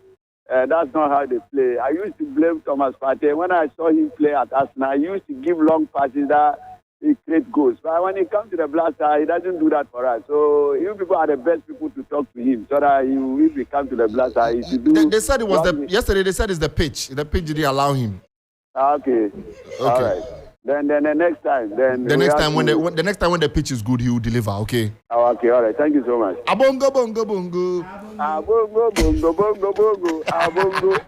that's not how they play. I used to blame Thomas Partey. When I saw him play at Arsenal, I used to give long passes that he create goals. But when it comes to the Blaster, he doesn't do that for us. So you people are the best people to talk to him, so that if he comes to the Blaster, he should do. They said it was yesterday. They said it's the pitch. The pitch didn't allow him. Okay. All right. Then the next time. When the pitch is good, he will deliver. Okay. Oh, okay. All right. Thank you so much. Abongo, bongo, bongo. Abongo, bongo, bongo, bongo. Abongo.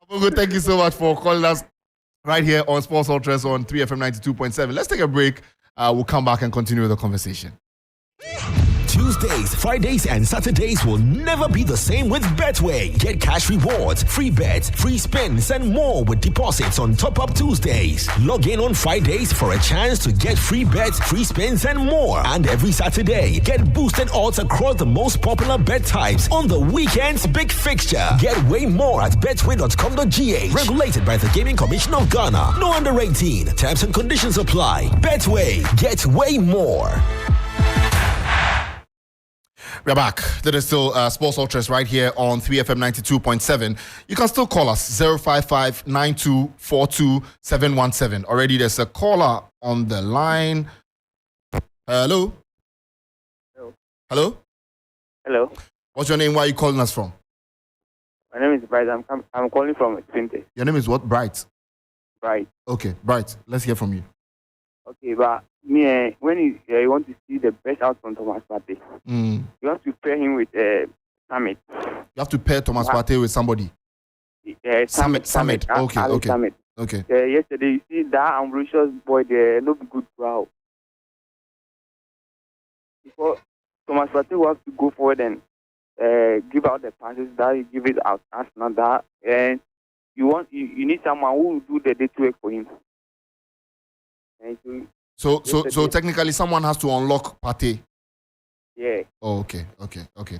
Abongo, thank you so much for calling us right here on Sports Ultras on 3FM 92.7. Let's take a break. We'll come back and continue the conversation. Tuesdays, Fridays, and Saturdays will never be the same with Betway. Get cash rewards, free bets, free spins, and more with deposits on Top Up Tuesdays. Log in on Fridays for a chance to get free bets, free spins, and more. And every Saturday, get boosted odds across the most popular bet types on the weekend's big fixture. Get way more at betway.com.gh. Regulated by the Gaming Commission of Ghana. No under 18. Terms and conditions apply. Betway. Get way more. We're back. That is still Sports Ultras right here on 3FM 92.7. You can still call us 055-9242-717. Already there's a caller on the line. Hello? Hello? What's your name? Where are you calling us from? My name is Bright. I'm calling from Spinte. Your name is what? Bright? Bright. Okay, Bright. Let's hear from you. Okay, but when you want to see the best out from Thomas Partey, you have to pair him with Summit. You have to pair Thomas Partey with somebody. Summit. Okay. Okay. Yesterday, you see that ambitious boy there, no good crowd. Before Thomas Partey will have to go forward and give out the passes that he give it out. That's not that. And you need someone who will do the day work for him. So technically, someone has to unlock Partey. Yeah. Oh, okay.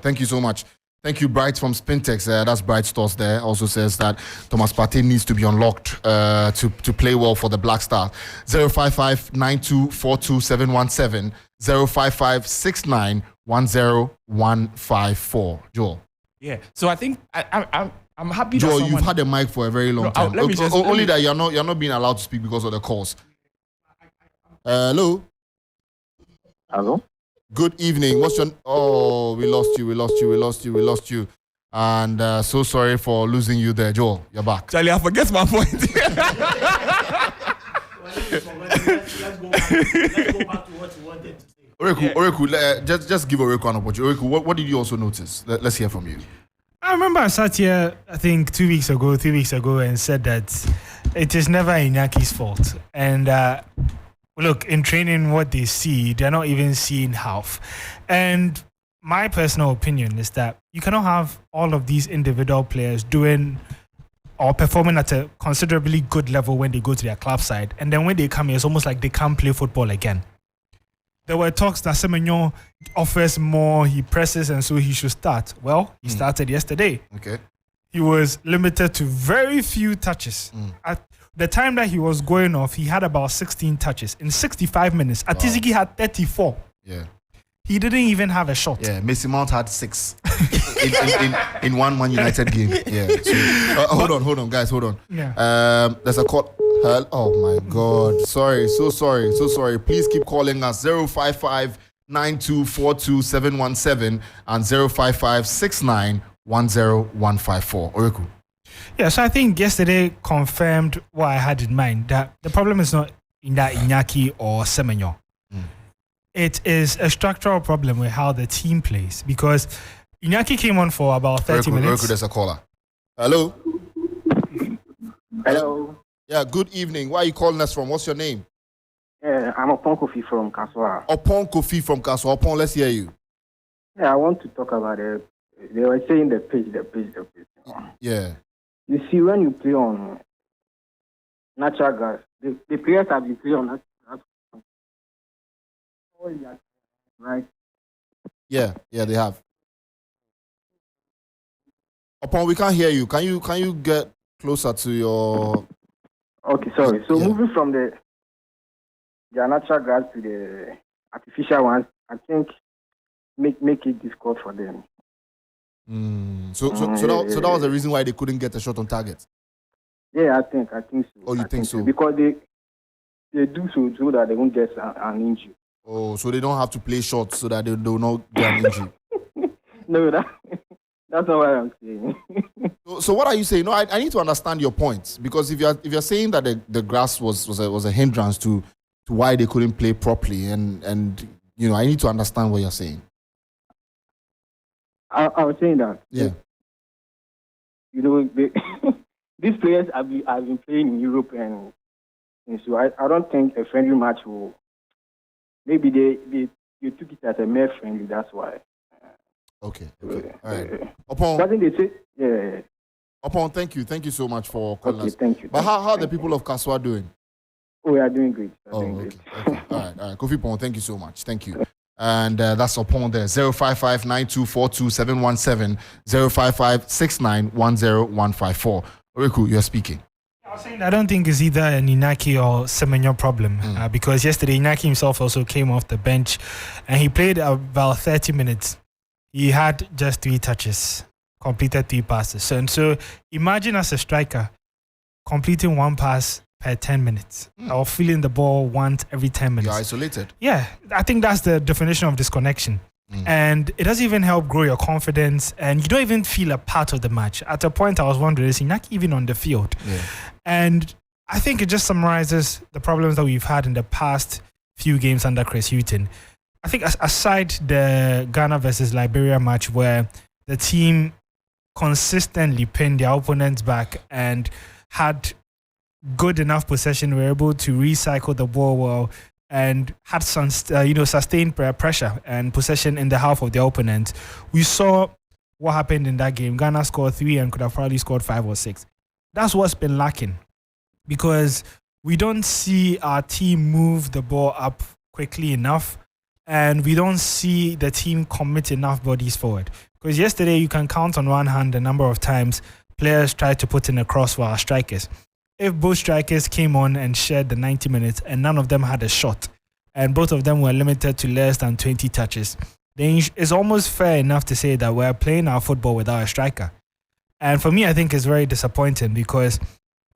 Thank you so much. Thank you, Bright from Spintex. That's Bright Stores there. Also says that Thomas Partey needs to be unlocked to play well for the Black Stars. 055-9242-717, 055-69-10154. Joel. Yeah. So I think I'm happy. Joel, that you've had the mic for a very long time. Only that you're not being allowed to speak because of the calls. Hello. Good evening. What's your? Oh, we lost you. And so sorry for losing you there, Joel. You're back. Charlie, I forget my point. Let's go back to what you wanted to say. Oreku, just give Oreku an opportunity. Oreku, what did you also notice? Let's hear from you. I remember I sat here, I think 3 weeks ago, and said that it is never Inyaki's fault. And look, in training, what they see, they're not even seeing half. And my personal opinion is that you cannot have all of these individual players doing or performing at a considerably good level when they go to their club side. And then when they come here, it's almost like they can't play football again. There were talks that Semenyo offers more, he presses, and so he should start. Well, he started yesterday. Okay. He was limited to very few touches. At the time that he was going off, he had about 16 touches. In 65 minutes, Atizigi had 34. Yeah. He didn't even have a shot. Yeah, Mason Mount had 6 in one Man United game. Yeah. So, hold on, guys, hold on. Yeah. There's a call. Oh my God. Sorry. So sorry. Please keep calling us 055-9242-717 and 055-69-10154. Oreku. Yeah, so I think yesterday confirmed what I had in mind, that the problem is not in that Iñaki or Semenyo. It is a structural problem with how the team plays, because Iñaki came on for about 30 minutes. Very good, there's a caller. Hello? Hello. Yeah, good evening. Where are you calling us from? What's your name? I'm Opon Kofi from Kaswa. Opon Kofi from Kaswa. Opon, let's hear you. Yeah, I want to talk about it. They were saying the pitch. Yeah. You see, when you play on natural gas, the players have been playing on natural gas. Right? Yeah, they have. Opon, we can't hear you. Can you get closer to your... Okay, sorry. So moving from the natural gas to the artificial ones, I think make it difficult for them. So that was the reason why they couldn't get a shot on target. Yeah, I think so. Oh, you think so? Because they do so that they won't get an injury. Oh, so they don't have to play shots so that they do not get an injury. No, that's not what I'm saying. So what are you saying? No, I need to understand your point, because if you're saying that the grass was a hindrance to why they couldn't play properly, and I need to understand what you're saying. I was saying that. Yeah. These players have been playing in Europe, and so I don't think a friendly match will. Maybe they took it as a mere friendly. That's why. Okay. All right. Upon. What did they say? Yeah. Upon. Thank you so much for calling us. Thank you. But how are the people of Kaswa doing? Oh, we are doing great. Okay. All right. Kofi Pon, thank you so much. Thank you. And that's upon there. 055-9242-717, 055-6910-154. Oreku, you're speaking. I was saying I don't think it's either an Inaki or Semenyo problem, because yesterday Inaki himself also came off the bench and he played about 30 minutes. He had just 3 touches, completed 3 passes. So imagine as a striker completing 1 pass per 10 minutes or feeling the ball once every 10 minutes. You're isolated. Yeah, I think that's the definition of disconnection. And it doesn't even help grow your confidence, and you don't even feel a part of the match. At a point, I was wondering, is Inaki even on the field? Yeah. And I think it just summarizes the problems that we've had in the past few games under Chris Hughton. I think aside the Ghana versus Liberia match, where the team consistently pinned their opponents back and had good enough possession, were able to recycle the ball well, and had some, sustained pressure and possession in the half of the opponent. We saw what happened in that game. Ghana scored 3 and could have probably scored 5 or 6. That's what's been lacking, because we don't see our team move the ball up quickly enough, and we don't see the team commit enough bodies forward. Because yesterday you can count on one hand the number of times players tried to put in a cross for our strikers. If both strikers came on and shared the 90 minutes and none of them had a shot, and both of them were limited to less than 20 touches, then it's almost fair enough to say that we're playing our football without a striker. And for me, I think it's very disappointing, because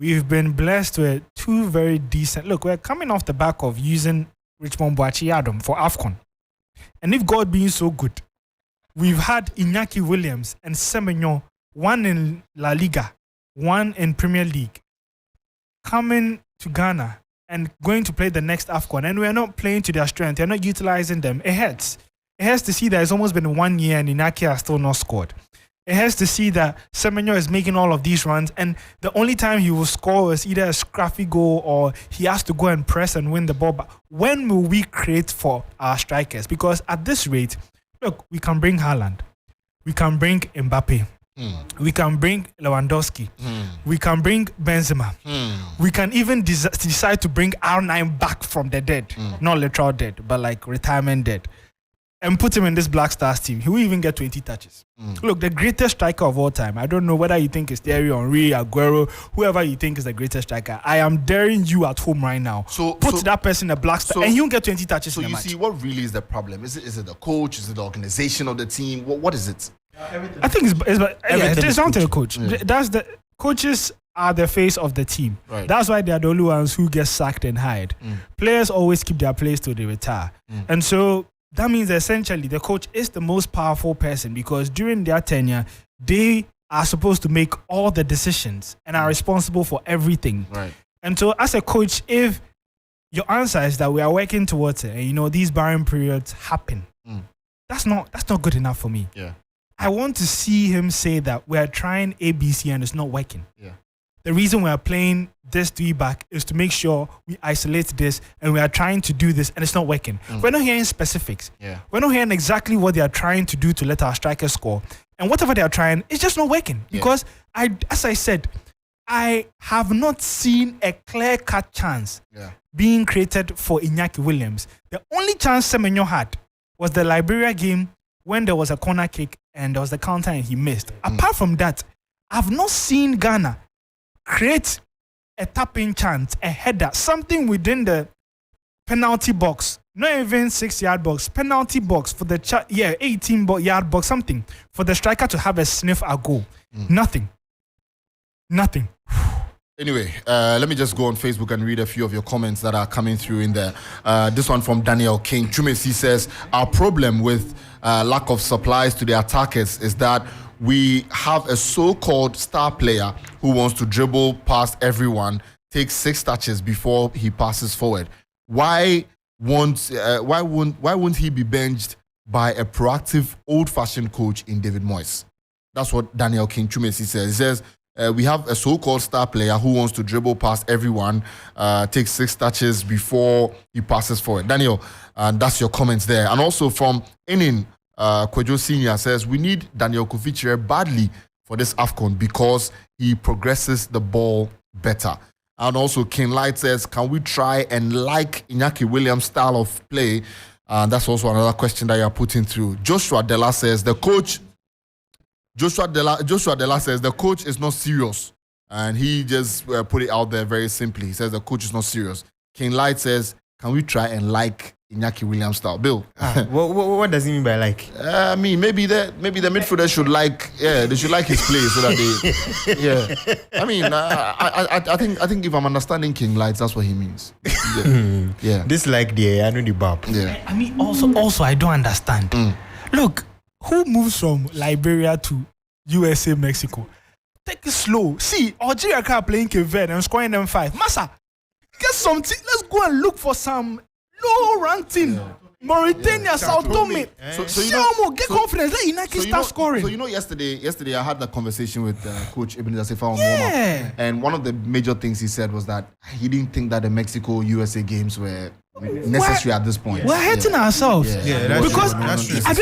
we've been blessed with 2 very decent... Look, we're coming off the back of using Richmond Boachi Adam for AFCON. And if God being so good, we've had Iñaki Williams and Semenyo, one in La Liga, one in Premier League, coming to Ghana and going to play the next AFCON, and we're not playing to their strength. They're not utilizing them. It hurts. It hurts to see that it's almost been 1 year and Inaki has still not scored. It hurts to see that Semenyo is making all of these runs, and the only time he will score is either a scruffy goal or he has to go and press and win the ball. But when will we create for our strikers? Because at this rate, look, we can bring Haaland, we can bring Mbappe, we can bring Lewandowski, we can bring Benzema, we can even decide to bring R9 back from the dead, not literal dead, but like retirement dead, and put him in this Black Stars team. He will even get 20 touches. Look, the greatest striker of all time, I don't know whether you think it's Thierry Henry, Aguero, whoever you think is the greatest striker. I am daring you at home right now. Put that person in a Black Star and he'll get 20 touches in the match. So you see, what really is the problem? Is it the coach? Is it the organization of the team? What is it? Everything. I think it's down to the coach. Yeah. That's the coaches are the face of the team. Right. That's why they are the only ones who get sacked and hired. Players always keep their place till they retire. And so that means essentially the coach is the most powerful person, because during their tenure, they are supposed to make all the decisions and are responsible for everything. Right. And so as a coach, if your answer is that we are working towards it and these barren periods happen, that's not good enough for me. Yeah. I want to see him say that we are trying ABC and it's not working. Yeah. The reason we are playing this 3-back is to make sure we isolate this and we are trying to do this and it's not working. We're not hearing specifics. Yeah. We're not hearing exactly what they are trying to do to let our strikers score. And whatever they are trying, it's just not working. Because as I said, I have not seen a clear-cut chance being created for Iñaki Williams. The only chance Semenyo had was the Liberia game when there was a corner kick and there was the counter and he missed. Apart from that, I've not seen Ghana create a tapping chance, a header, something within the penalty box, not even 6-yard box, penalty box for the 18-yard box, something for the striker to have a sniff a goal. Nothing. Anyway, let me just go on Facebook and read a few of your comments that are coming through in there. This one from Daniel King. Chumesi says, our problem with lack of supplies to the attackers is that we have a so-called star player who wants to dribble past everyone, take 6 touches before he passes forward. Why won't he be benched by a proactive, old-fashioned coach in David Moyes? That's what Daniel King Chumesi says. He says, we have a so-called star player who wants to dribble past everyone, take 6 touches before he passes forward. Daniel, that's your comments there. And also from Enin, Kwejo Senior says, we need Daniel Kofichire badly for this AFCON because he progresses the ball better. And also King Light says, can we try and like Iñaki Williams' style of play? That's also another question that you're putting through. Joshua Della says, the coach is not serious. And he just put it out there very simply. He says the coach is not serious. King Light says, can we try and like Iñaki Williams' style? Bill. What does he mean by like? Maybe the midfielder should they should like his play so that they, I mean, I think if I'm understanding King Lights, that's what he means. Yeah. This I know the bab. Yeah. I mean, also I don't understand. Look, who moves from Liberia to USA, Mexico? Take it slow. See, Algeria can't play in Cape Verde and scoring them 5. Massa, get something. Let's go and look for some low-ranked team. Mauritania, Sao Tome. Get confidence. Let United start scoring. So yesterday I had that conversation with Coach Ibn Zasefa on warm-up, and one of the major things he said was that he didn't think that the Mexico-USA games were necessary at this point. We're hurting ourselves because that's true. I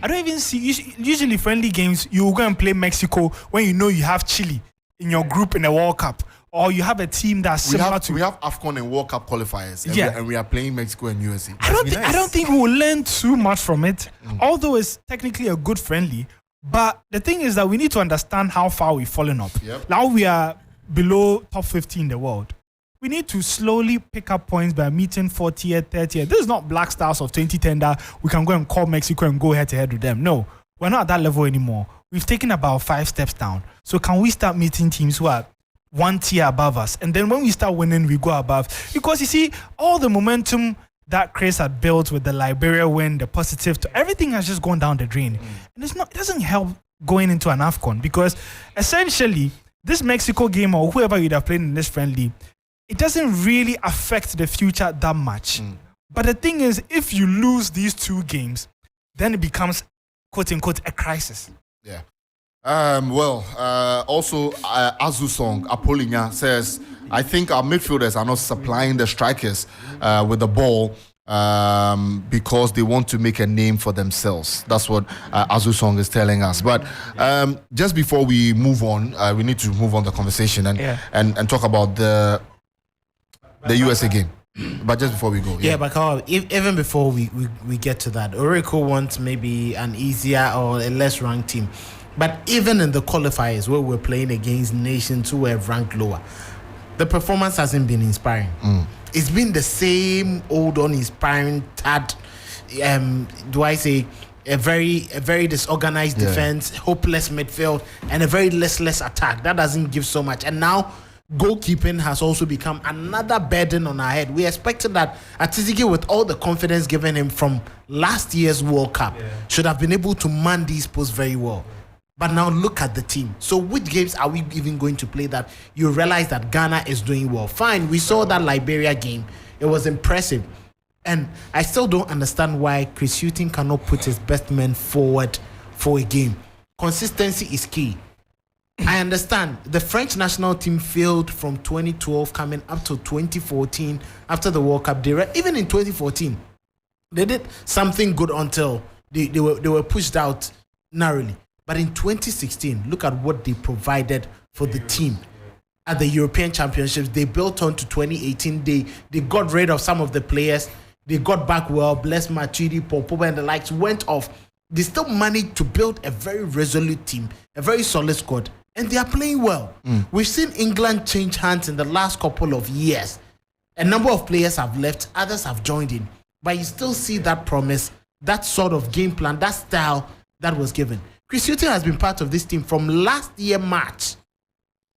don't even see. Usually, friendly games you go and play Mexico when you know you have Chile in your group in the World Cup, or you have a team that's similar to. We have AFCON and World Cup qualifiers, and we are playing Mexico and USA. I don't think we will learn too much from it, although it's technically a good friendly. But the thing is that we need to understand how far we've fallen up. Now we are below top 50 in the world. We need to slowly pick up points by meeting 40th, 30th. This is not Black Stars of 2010 that we can go and call Mexico and go head-to-head with them. No, we're not at that level anymore. We've taken about 5 steps down. So can we start meeting teams who are 1 tier above us? And then when we start winning, we go above. Because you see, all the momentum that Chris had built with the Liberia win, the positive, everything has just gone down the drain. And it doesn't help going into an AFCON because essentially, this Mexico game or whoever you'd have played in this friendly, it doesn't really affect the future that much. But the thing is, if you lose these 2 games, then it becomes, quote-unquote, a crisis. Yeah. Also, Azu Song, Apolinia says, I think our midfielders are not supplying the strikers with the ball because they want to make a name for themselves. That's what Azu Song is telling us. But just before we move on, we need to move on the conversation and talk about the USA game. But just before we go. But Carl, even before we get to that, Oracle wants maybe an easier or a less ranked team. But even in the qualifiers where we're playing against nations who were ranked lower, the performance hasn't been inspiring. It's been the same old uninspiring tad. Do I say a very disorganized defense, hopeless midfield, and a very listless attack. That doesn't give so much. And now goalkeeping has also become another burden on our head. We expected that Atiziki, with all the confidence given him from last year's World Cup, should have been able to man these posts very well. But now look at the team. So which games are we even going to play that you realize that Ghana is doing well? Fine, we saw that Liberia game. It was impressive. And I still don't understand why Chris Hughton cannot put his best men forward for a game. Consistency is key. I understand the French national team failed from 2012 coming up to 2014 after the World Cup. Even in 2014, they did something good until they were pushed out narrowly. But in 2016, look at what they provided for the team at the European Championships. They built on to 2018. They got rid of some of the players. They got back well. Bless Matuidi, Popoba, and the likes went off. They still managed to build a very resolute team, a very solid squad, and they are playing well. We've seen England change hands in the last couple of years. A number of players have left, others have joined in, but you still see that promise, that sort of game plan, that style that was given. Chris Hughton has been part of this team from last year March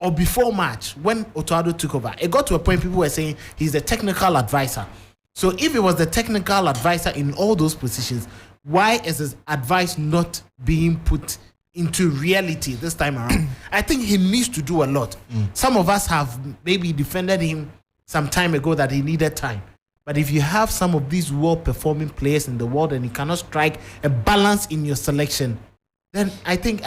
or before March when Otoado took over. It got to a point people were saying he's the technical advisor. So if he was the technical advisor in all those positions, why is his advice not being put into reality this time around? I think he needs to do a lot. Some of us have maybe defended him some time ago that he needed time. But if you have some of these well-performing players in the world and you cannot strike a balance in your selection, then I think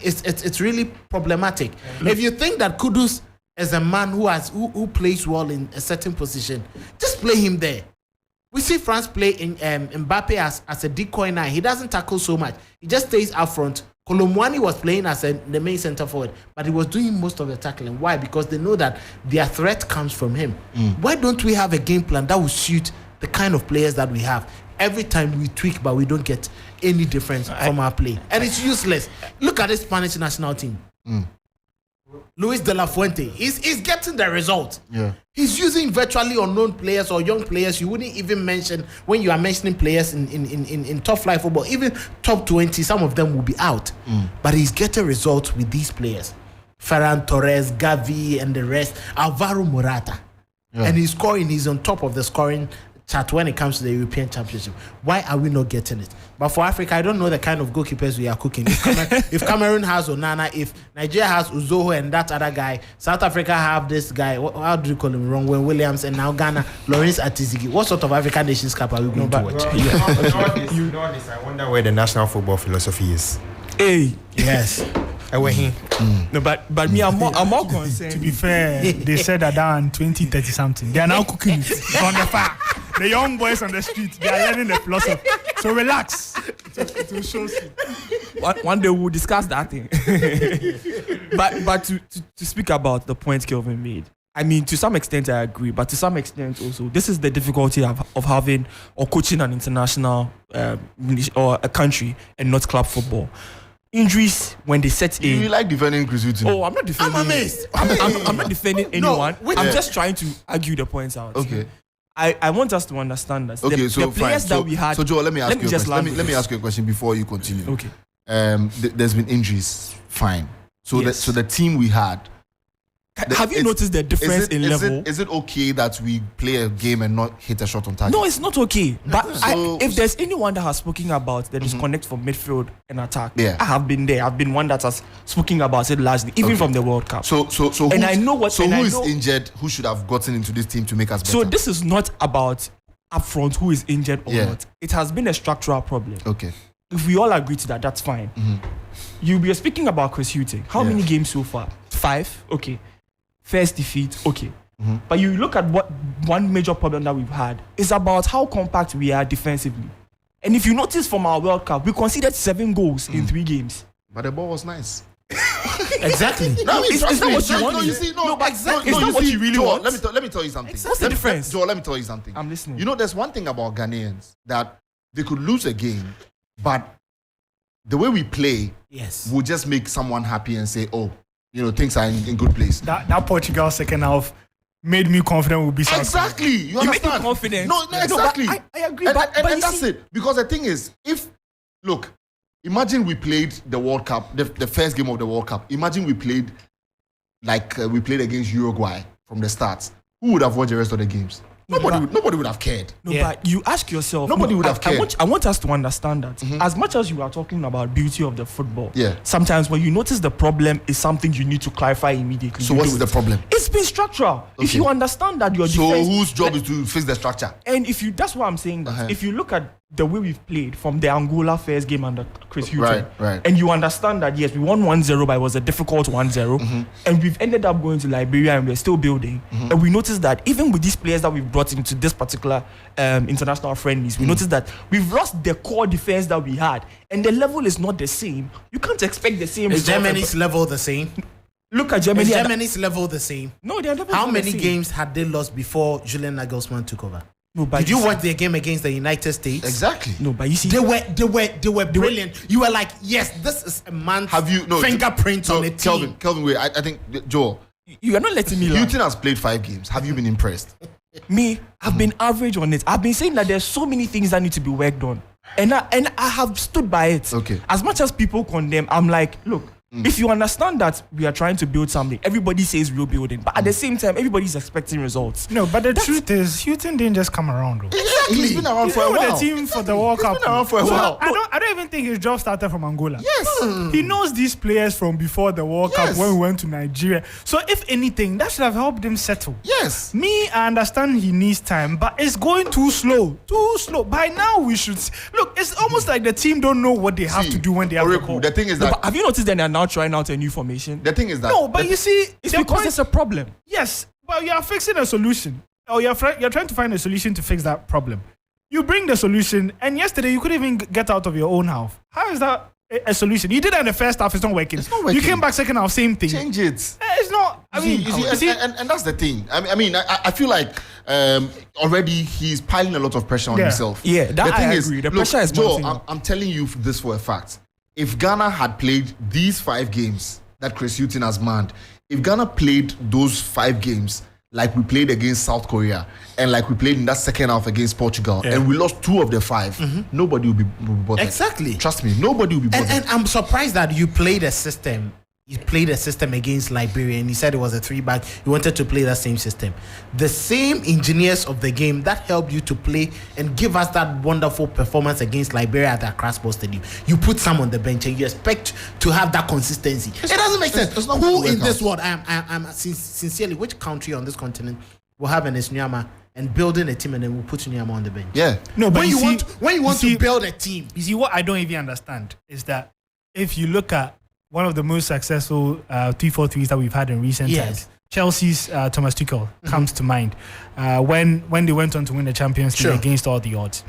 it's really problematic. If you think that Kudus is a man who plays well in a certain position, just play him there. We see France play in Mbappe as a decoy now. He doesn't tackle so much. He just stays up front. Kolomwani was playing as the main center forward, but he was doing most of the tackling. Why? Because they know that their threat comes from him. Why don't we have a game plan that will suit the kind of players that we have? Every time we tweak, but we don't get any difference from our play. And it's useless. Look at the Spanish national team. Luis de la Fuente, he's getting the result. Yeah. He's using virtually unknown players or young players you wouldn't even mention when you are mentioning players in top flight football. Even top 20, some of them will be out. But he's getting results with these players. Ferran Torres, Gavi, and the rest. Alvaro Morata. Yeah. And he's scoring. He's on top of the scoring chart when it comes to the European Championship. Why are we not getting it? But for Africa, I don't know the kind of goalkeepers we are cooking. If Cameroon has Onana, if Nigeria has Uzoho and that other guy, South Africa have this guy, how do you call him, Ronwen Williams, and now Ghana, Lawrence Atizigi. What sort of African Nations Cup are we going to watch? You know this, I wonder where the national football philosophy is. Hey, yes. No, but me, I'm more concerned. To be fair, they said that down 20, 30 something. They are now cooking it from the far. The young boys on the street, they are learning the philosophy. So relax. It will show you. One day we'll discuss that thing. but to speak about the point Kelvin made, I mean, to some extent I agree, but to some extent also, this is the difficulty of having or coaching an international or a country and not club football. Injuries when they set in. You like defending Chris Hughton? Oh, I'm not defending. I'm amazed. I'm not defending anyone. No, I'm just trying to argue the points out. Okay. I want us to understand that okay, the players that we had. So Joel, let me ask you a question before you continue. Okay. There's been injuries. Fine. So yes. the team we had. Have you noticed the difference in level? Is it okay that we play a game and not hit a shot on target? No, it's not okay. But if there's anyone that has spoken about the disconnect from midfield and attack, I have been there. I've been one that has spoken about it largely, even from the World Cup. So and I know what. So who is injured? Who should have gotten into this team to make us better? So this is not about upfront who is injured or not. It has been a structural problem. Okay. If we all agree to that, that's fine. You'll be speaking about Chris Hughton. How many games so far? 5. Okay. First defeat, okay. But you look at what one major problem that we've had is about how compact we are defensively. And if you notice from our World Cup, we conceded 7 goals in 3 games. But the ball was nice. Exactly. No, is that what you want? No, you see, but exactly. Is that what you really want? Let me tell you something. What's the difference? Joel, let me tell you something. I'm listening. You know, there's one thing about Ghanaians that they could lose a game, but the way we play will just make someone happy and say, oh, you know, things are in good place. That Portugal second half made me confident we'll be successful. Exactly. You understand? Made you confident. No, exactly. I agree. And but that's it. Because the thing is, imagine we played the World Cup, the first game of the World Cup. Imagine we played like we played against Uruguay from the start. Who would have won the rest of the games? Nobody would have cared. No, but you ask yourself. Nobody would have cared. I want us to understand that as much as you are talking about beauty of the football, sometimes when you notice the problem is something you need to clarify immediately. So what's the problem? It's been structural. Okay. If you understand that your so defense, whose job is to fix the structure? And that's what I'm saying. That if you look at the way we've played from the Angola first game under Chris Hughton, and you understand that yes, we won 1-0, but it was a difficult 1-0, and we've ended up going to Liberia and we're still building, and we noticed that even with these players that we've brought into this particular international friendlies, we noticed that we've lost the core defense that we had, and the level is not the same. You can't expect the same. Is Germany's level the same? Look at Germany. Is Germany's level the same? No, their level. How many games had they lost before Julian Nagelsmann took over? No, but did you watch their game against the United States? Exactly. No, but you see, they were brilliant. You were like, yes, this is a man's fingerprint on a team. Kelvin, wait. I think Joel, you are not letting me. Hughton has played 5 games. Have you been impressed? Me, I've been average on it. I've been saying that there's so many things that need to be worked on, and I have stood by it. Okay. As much as people condemn, I'm like, look. If you understand that we are trying to build something, everybody says we're building, but at the same time, everybody's expecting results. No, but the truth is, Hughton didn't just come around. Though. Exactly. He's been around for a while. The team for the World Cup. He's been around for a while. I don't even think his job started from Angola. Yes. He knows these players from before the World Cup when we went to Nigeria. So if anything, that should have helped him settle. Yes. Me, I understand he needs time, but it's going too slow. Too slow. By now, we should... Look, it's almost like the team don't know what they have to do when they have the ball. The thing is that... have you noticed that they are now trying out a new formation? The thing is that... No, but you see... It's because there's a problem. Yes, but you are fixing a solution. Or you're trying to find a solution to fix that problem. You bring the solution, and yesterday you couldn't even get out of your own house. How is that a solution? You did that in the first half, it's not working. It's not working. You came back second half, same thing. Change it. It's not... And that's the thing. I feel like already he's piling a lot of pressure on himself. Yeah, I agree. The pressure is mounting. Joe, I'm telling you this for a fact. If Ghana had played these 5 games that Chris Hughton has manned, if Ghana played those 5 games like we played against South Korea and like we played in that second half against Portugal and we lost 2 of the 5, nobody will be bothered. Exactly. Trust me, nobody will be bothered. And I'm surprised that you played a system. You played a system against Liberia and he said it was a 3-back. You wanted to play that same system. The same engineers of the game that helped you to play and give us that wonderful performance against Liberia at the Accra Sports Stadium. You put some on the bench and you expect to have that consistency. It doesn't make sense. It's not who in this world, I'm sincerely, which country on this continent will have an Esnyama and building a team and then we'll put Nyama on the bench? Yeah. No, but when you want to build a team. You see, what I don't even understand is that if you look at one of the most successful 3-4-3s that we've had in recent times, Chelsea's Thomas Tuchel comes to mind when they went on to win the Champions League against all the odds.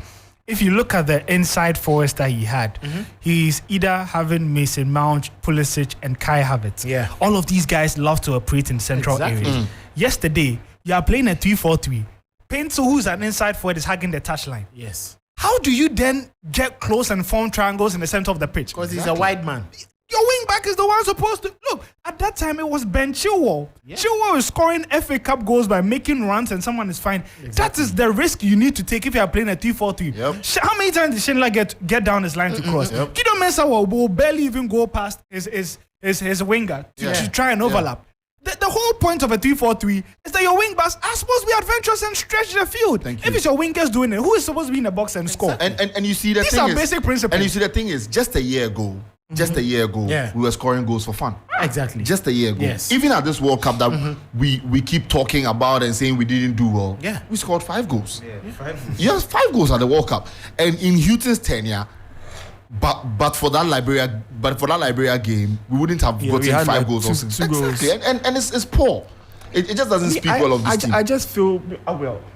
If you look at the inside forwards that he had, he's either having Mason Mount, Pulisic, and Kai Havertz. Yeah. All of these guys love to operate in central areas. Yesterday, you are playing a 3-4-3. Pinto, who's an inside forward, is hugging the touchline. Yes. How do you then get close and form triangles in the center of the pitch? Because he's a wide man. Your wing back is the one supposed to... Look, at that time, it was Ben Chilwell. Yeah. Chilwell is scoring FA Cup goals by making runs and someone is fine. Exactly. That is the risk you need to take if you are playing a 3-4-3. Yep. How many times did Schindler get down his line to cross? Gideon Mensah will barely even go past his winger to try and overlap. The whole point of a 3-4-3 is that your wing backs are supposed to be adventurous and stretch the field. If it's your wingers doing it, who is supposed to be in the box and score? And you see the these thing are is, basic principles. And you see the thing is, just a year ago, we were scoring goals for fun. Exactly. Just a year ago. Yes. Even at this World Cup that we keep talking about and saying we didn't do well. Yeah. We scored 5 goals. Yeah, 5 goals. Yes, 5 goals at the World Cup. And in Hughton's tenure, but for that Liberia game, we wouldn't have gotten 5 goals or 6. Exactly. And it's poor. It just doesn't speak well of this team. I just feel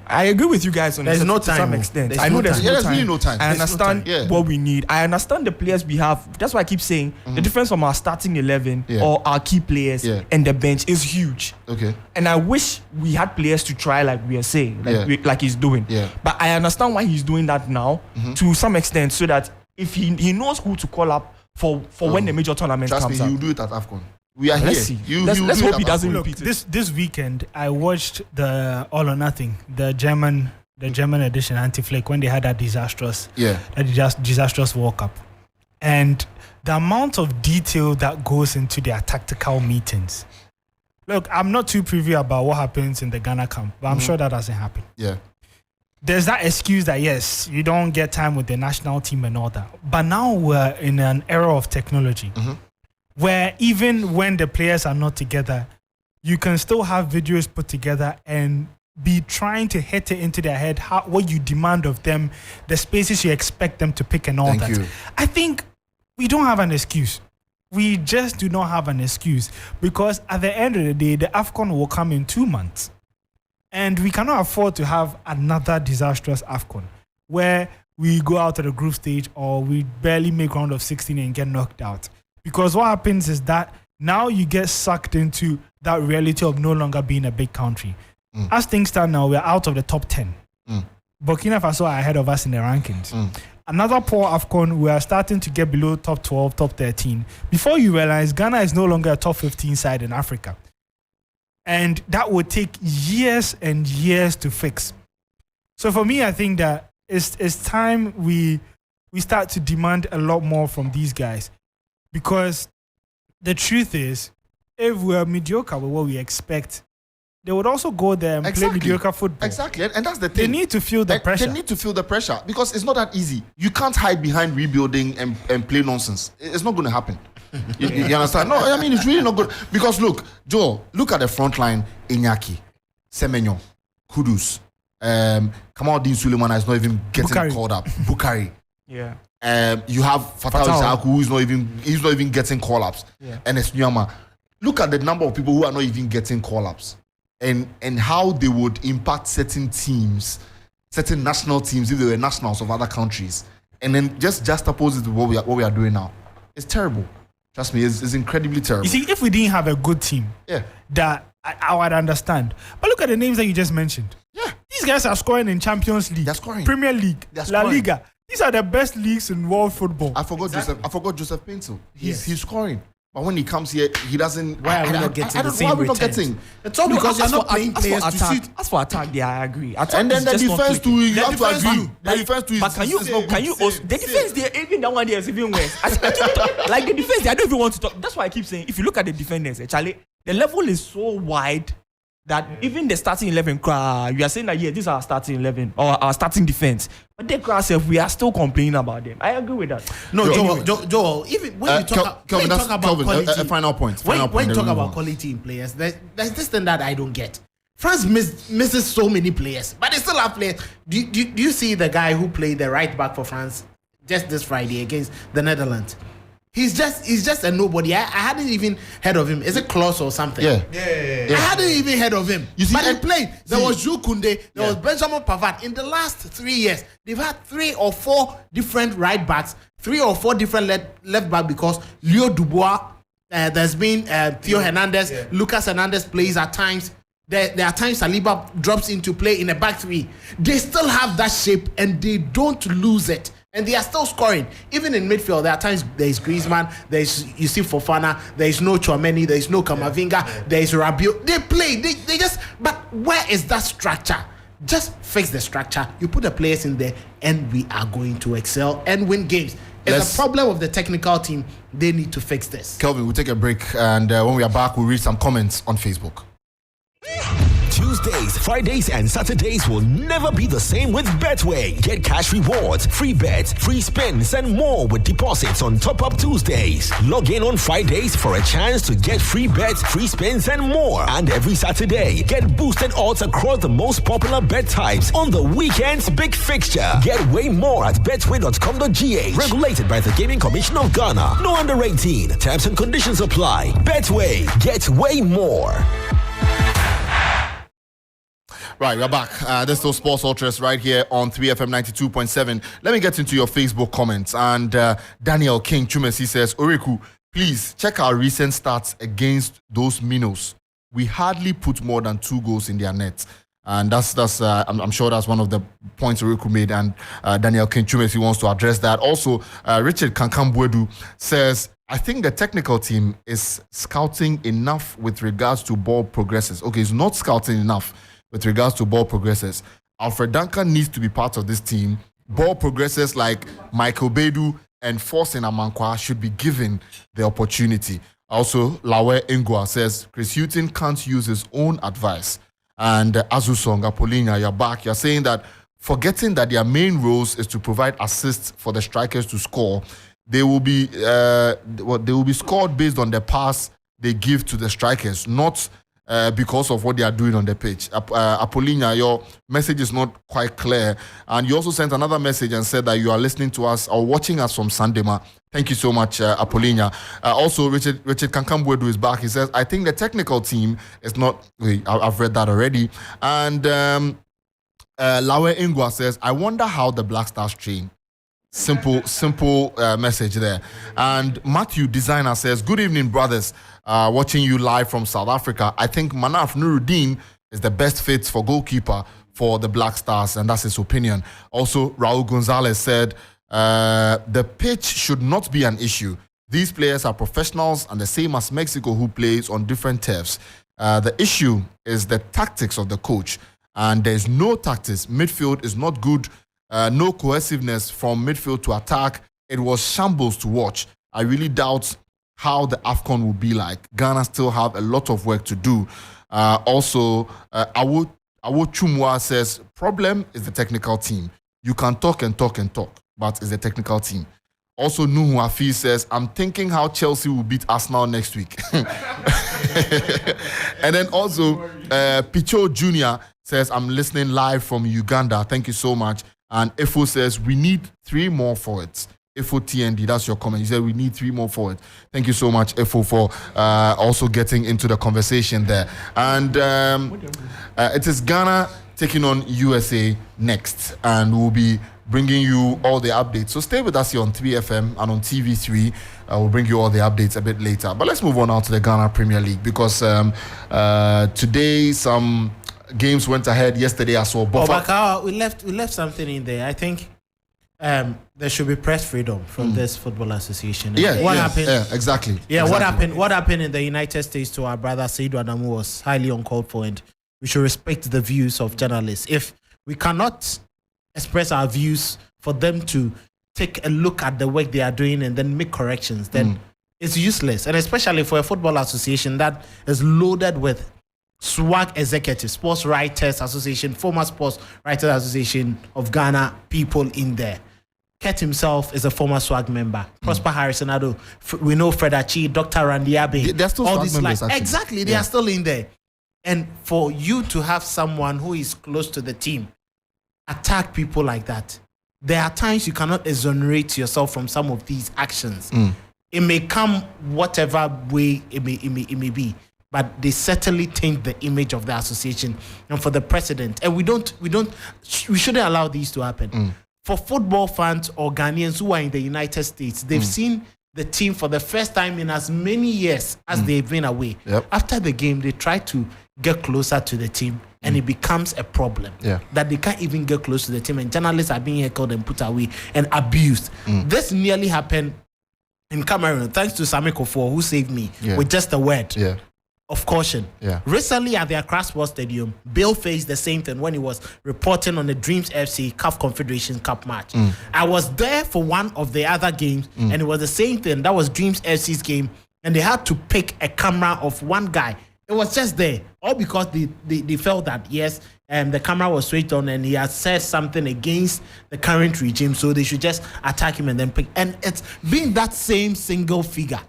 I agree with you guys on there's no time, to some extent. There's I know no there's time. no There's time. really no time. I There's understand no time. what we need. I understand the players we have. That's why I keep saying the difference from our starting 11 or our key players and the bench is huge. Okay. And I wish we had players to try like we are saying, like he's doing. Yeah. But I understand why he's doing that now to some extent, so that if he knows who to call up for when the major tournament Trust comes me, up. he'll do it at AFCON. We are Let's here. see. Let's hope he doesn't Look, repeat it. this weekend, I watched the All or Nothing, the German edition, Anti-Flick, when they had that disastrous World Cup. And the amount of detail that goes into their tactical meetings. Look, I'm not too privy about what happens in the Ghana camp, but I'm sure that doesn't happen. Yeah. There's that excuse that, yes, you don't get time with the national team and all that. But now we're in an era of technology where even when the players are not together, you can still have videos put together and be trying to hit it into their head, what you demand of them, the spaces you expect them to pick and all that. I think we don't have an excuse. We just do not have an excuse because at the end of the day, the AFCON will come in 2 months. And we cannot afford to have another disastrous AFCON where we go out of the group stage or we barely make round of 16 and get knocked out. Because what happens is that now you get sucked into that reality of no longer being a big country. As things stand now, we're out of the top 10. Burkina Faso are ahead of us in the rankings. Another poor AFCON, we are starting to get below top 12, top 13. Before you realize, Ghana is no longer a top 15 side in Africa. And that would take years and years to fix. So for me, I think that it's time we start to demand a lot more from these guys. Because the truth is, if we're mediocre with what we expect, they would also go there and play mediocre football. Exactly, and that's the thing. They need to feel the pressure. They need to feel the pressure because it's not that easy. You can't hide behind rebuilding and play nonsense. It's not going to happen. You understand? No, I mean, it's really not good. Because look, Joe, look at the front line. Iñaki, Semenyo, Kudus, Kamaldeen Suleiman is not even getting called up. Bukari. Yeah. You have Fatal Isaac, who is not even getting call-ups. Yeah. And it's Nyama. Look at the number of people who are not even getting call-ups. And how they would impact certain teams, certain national teams if they were nationals of other countries, and then just juxtapose it to what we are doing now. It's terrible. Trust me, it's incredibly terrible. You see, if we didn't have a good team, that I would understand. But look at the names that you just mentioned. Yeah, these guys are scoring in Champions League, they're scoring. Premier League, La Liga. These are the best leagues in world football. I forgot Joseph Pinto. He's scoring. But when he comes here, he doesn't. Why are we not getting the same returns? It's all because you're not playing players to suit. As for attack, I agree. And then the defense too. You have to agree. The defense too. But can you also the defense there? Even that one there is even worse. Like the defense, I don't even want to talk. That's why I keep saying, if you look at the defenders, actually, the level is so wide that even the starting 11, you are saying that this is our starting 11 or our starting defense. But they we are still complaining about them. I agree with that. No, Joel, even when you talk about quality, a final point. When you talk about quality in players, there's this thing that I don't get. France misses so many players, but they still have players. Do you see the guy who played the right back for France just this Friday against the Netherlands? He's just a nobody. I hadn't even heard of him. Is it Klaus or something? Yeah. I hadn't even heard of him. You see, but he played. There was Jules Koundé. There was Benjamin Pavard. In the last 3 years, they've had 3 or 4 different right backs, 3 or 4 different left back because Leo Dubois. There's been Theo Hernandez. Yeah. Lucas Hernandez plays at times. There are times Saliba drops into play in a back 3. They still have that shape and they don't lose it. And they are still scoring. Even in midfield, there are times there is Griezmann, there is Yusuf Fofana, there is no Chouameni, there is no Kamavinga, there is Rabiot. They play. They just. But where is that structure? Just fix the structure. You put the players in there, and we are going to excel and win games. It's a problem of the technical team. They need to fix this. Kelvin, we'll take a break, and when we are back, we'll read some comments on Facebook. Tuesdays, Fridays, and Saturdays will never be the same with Betway. Get cash rewards, free bets, free spins, and more with deposits on Top Up Tuesdays. Log in on Fridays for a chance to get free bets, free spins, and more. And every Saturday, get boosted odds across the most popular bet types on the weekend's big fixture. Get way more at betway.com.gh. Regulated by the Gaming Commission of Ghana. No under 18. Terms and conditions apply. Betway. Get way more. Right, we're back. This is still Sports Ultras right here on 3FM 92.7. Let me get into your Facebook comments. And Daniel King Chumesi says, Oriku, please check our recent stats against those minnows. We hardly put more than 2 goals in their net. And I'm sure that's one of the points Oriku made. And Daniel King Chumesi wants to address that. Also, Richard Kankambwedu says, I think the technical team is scouting enough with regards to ball progresses. Okay, it's not scouting enough with regards to ball progressors. Alfred Duncan needs to be part of this team. Ball progressors like Michael Bedu and Forsen Amankwa should be given the opportunity. Also, Lawe Ingwa says Chris Hughton can't use his own advice. And Azusong Apollina, you're back. You're saying that forgetting that their main roles is to provide assists for the strikers to score, they will be scored based on the pass they give to the strikers, not because of what they are doing on the pitch. Apollina, your message is not quite clear. And you also sent another message and said that you are listening to us or watching us from Sandema. Thank you so much, Apollina. Also, Richard Kankambwedu is back. He says, I think the technical team is not... Wait, I've read that already. And Lawe Ingwa says, I wonder how the Black Stars train. Simple message there. And Matthew Designer says, good evening, brothers. Watching you live from South Africa. I think Manaf Nuruddin is the best fit for goalkeeper for the Black Stars, and that's his opinion. Also, Raul Gonzalez said, the pitch should not be an issue. These players are professionals and the same as Mexico, who plays on different turfs. The issue is the tactics of the coach, and there's no tactics. Midfield is not good. No cohesiveness from midfield to attack. It was shambles to watch. I really doubt how the AFCON will be like. Ghana still have a lot of work to do. Also, Awo Chumwa says, problem is the technical team. You can talk and talk and talk, but it's the technical team. Also, Nuhu Afi says, I'm thinking how Chelsea will beat Arsenal next week. And then also, Picho Jr. says, I'm listening live from Uganda. Thank you so much. And Efo says, we need 3 more forwards. Efo TND, that's your comment. You said we need 3 more forwards. Thank you so much, Efo, for also getting into the conversation there. And it is Ghana taking on USA next. And we'll be bringing you all the updates. So stay with us here on 3FM and on TV3. We'll bring you all the updates a bit later. But let's move on now to the Ghana Premier League, because today some games went ahead. Yesterday I saw Bakawa, we left something in there. I think there should be press freedom from this football association. What happened? Yeah, exactly. Yeah, exactly. What happened in the United States to our brother Saidu Adamu was highly uncalled for, and we should respect the views of journalists. If we cannot express our views for them to take a look at the work they are doing and then make corrections, then it's useless. And especially for a football association that is loaded with SWAG executives, Sports Writers Association, former Sports Writers Association of Ghana people in there. Ket himself is a former SWAG member. Prosper Harrison Ado, we know Fred Achi, Dr. Randy Abe. They're still SWAG members, actually. Exactly, they are still in there. And for you to have someone who is close to the team attack people like that, there are times you cannot exonerate yourself from some of these actions. It may come whatever way it may be, but they certainly taint the image of the association and for the president. And we shouldn't allow these to happen. For football fans or Ghanaians who are in the United States, they've seen the team for the first time in as many years as they've been away. After the game, they try to get closer to the team, and it becomes a problem that they can't even get close to the team, and journalists are being heckled and put away and abused. This nearly happened in Cameroon, thanks to Sami Kofo, who saved me with just a word of caution. Recently at the Accra Sports Stadium, Bill faced the same thing when he was reporting on the Dreams FC CAF Confederation Cup match. I was there for one of the other games, and it was the same thing. That was Dreams FC's game, and they had to pick a camera of one guy. It was just there, all because they felt that, yes, the camera was switched on and he had said something against the current regime, so they should just attack him and then pick. And it's been that same single figure.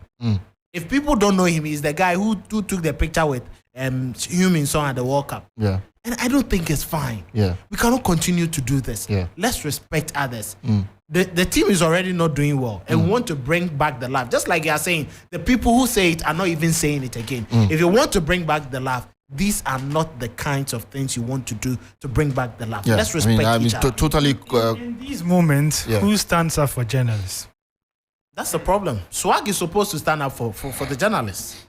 If people don't know him, he's the guy who took the picture with Heung-min Son at the World Cup. And I don't think it's fine. We cannot continue to do this. Let's respect others. The team is already not doing well, and we want to bring back the laugh. Just like you are saying, the people who say it are not even saying it again. If you want to bring back the laugh, these are not the kinds of things you want to do to bring back the laugh. Let's respect each other. Totally. In these moments, who stands up for journalists? That's the problem. SWAG is supposed to stand up for the journalists.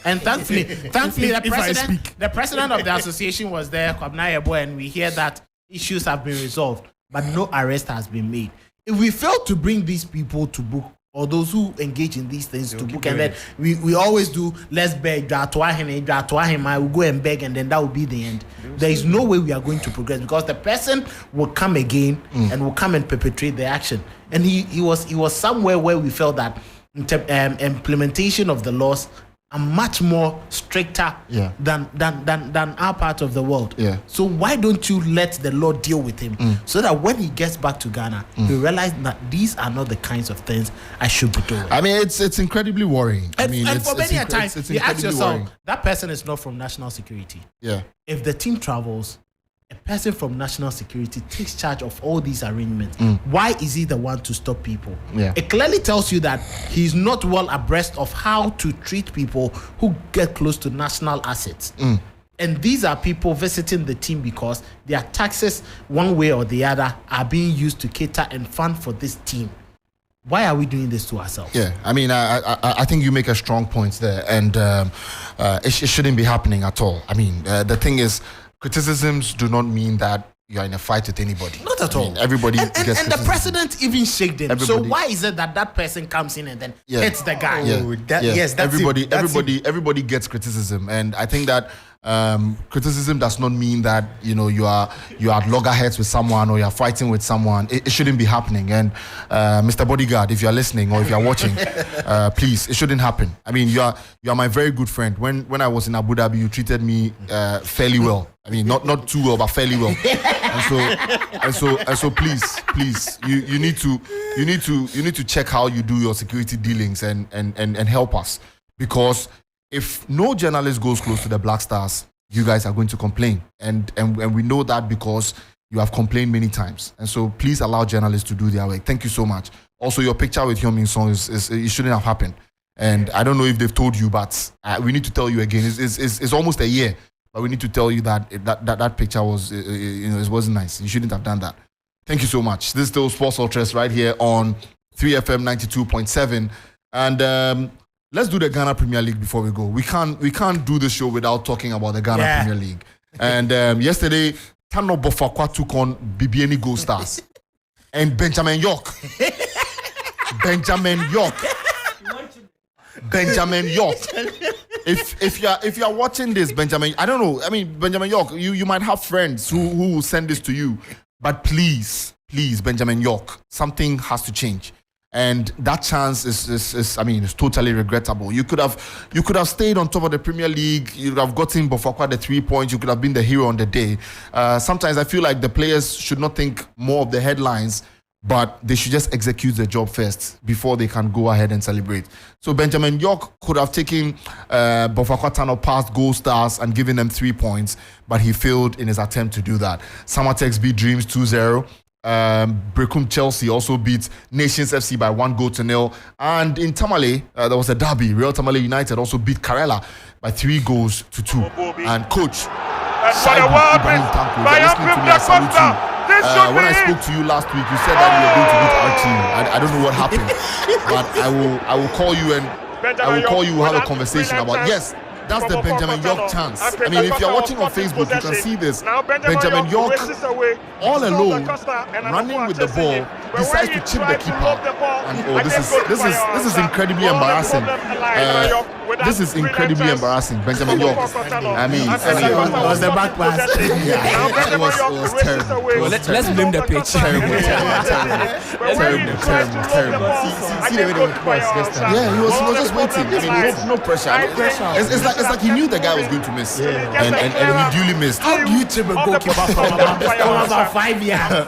And thankfully, the president of the association was there, Kwabena Yeboah, and we hear that issues have been resolved, but no arrest has been made. If we fail to bring these people to book, or those who engage in these things to book, and then we always do, let's beg, we will go and beg, and then that will be the end. There is no way we are going to progress, because the person will come again and will come and perpetrate the action. And he was somewhere where we felt that implementation of the laws are much more stricter than our part of the world. Yeah. So why don't you let the law deal with him so that when he gets back to Ghana, he realize that these are not the kinds of things I should be doing. I mean, it's incredibly worrying. And, I mean, and it's, for many a time, it's you ask yourself, worrying. that person is not from national security. Yeah. If the team travels, a person from national security takes charge of all these arrangements. Why is he the one to stop people? Yeah. It clearly tells you that he's not well abreast of how to treat people who get close to national assets. And these are people visiting the team because their taxes, one way or the other, are being used to cater and fund for this team. Why are we doing this to ourselves? Yeah, I mean, I think you make a strong point there, and it shouldn't be happening at all. I mean, the thing is, criticisms do not mean that you are in a fight with anybody. Not at all. Everybody and gets the president even shaked him. So Everybody. why is it that person comes in and then hits the guy? Yes, everybody gets criticism, and I think that criticism does not mean that you are at loggerheads with someone or you are fighting with someone. It shouldn't be happening. And Mr. Bodyguard, if you are listening or if you are watching, please, it shouldn't happen. I mean, you are my very good friend. When I was in Abu Dhabi, you treated me fairly well. I mean, not too well, but fairly well. And so, please, you need to check how you do your security dealings and help us, because if no journalist goes close to the Black Stars, you guys are going to complain, and we know that because you have complained many times. And so, please allow journalists to do their work. Thank you so much. Also, your picture with Hyun-Min Song is it shouldn't have happened. And I don't know if they've told you, but we need to tell you again. It's almost a year. But we need to tell you that picture was, it wasn't nice. You shouldn't have done that. Thank you so much. This is still Sports Ultras right here on 3FM 92.7. And let's do the Ghana Premier League before we go. We can't do the show without talking about the Ghana Premier League. And yesterday, Tano Bofakwa took on BBN Gold Stars. And Benjamin York. Benjamin York. If you are watching this, Benjamin, I don't know. I mean, Benjamin York, you might have friends who will send this to you, but please, Benjamin York, something has to change, and that chance is totally regrettable. You could have stayed on top of the Premier League. You could have gotten Bofakwa the 3 points. You could have been the hero on the day. Sometimes I feel like the players should not think more of the headlines, but they should just execute the job first before they can go ahead and celebrate. So Benjamin York could have taken Bofakwa Tano past Gold Stars and given them 3 points, but he failed in his attempt to do that. Samatex beat Dreams 2-0. Brekum Chelsea also beat Nations FC by 1-0. And in Tamale, there was a derby. Real Tamale United also beat Karela by 3-2. And coach Saibu Ibrahim Tanko, if you're listening to me, I salute you. When I spoke to you last week, you said that you were going to beat our team. I don't know what happened, but I will call you and we'll have a conversation about that's the Benjamin York chance. I mean, if you're watching on Facebook, you can see this. Benjamin York, all alone, running with the ball, decides to chip the keeper. And this is incredibly embarrassing. This is incredibly embarrassing, Benjamin York. I mean, it was the back pass. It was terrible. Let's blame the pitch. Terrible. See the way they were twice this time. Yeah, he was just waiting. I mean, no pressure. It's like he knew the guy was going to miss, and he duly missed. How do you chip a goalkeeper from about 5 years?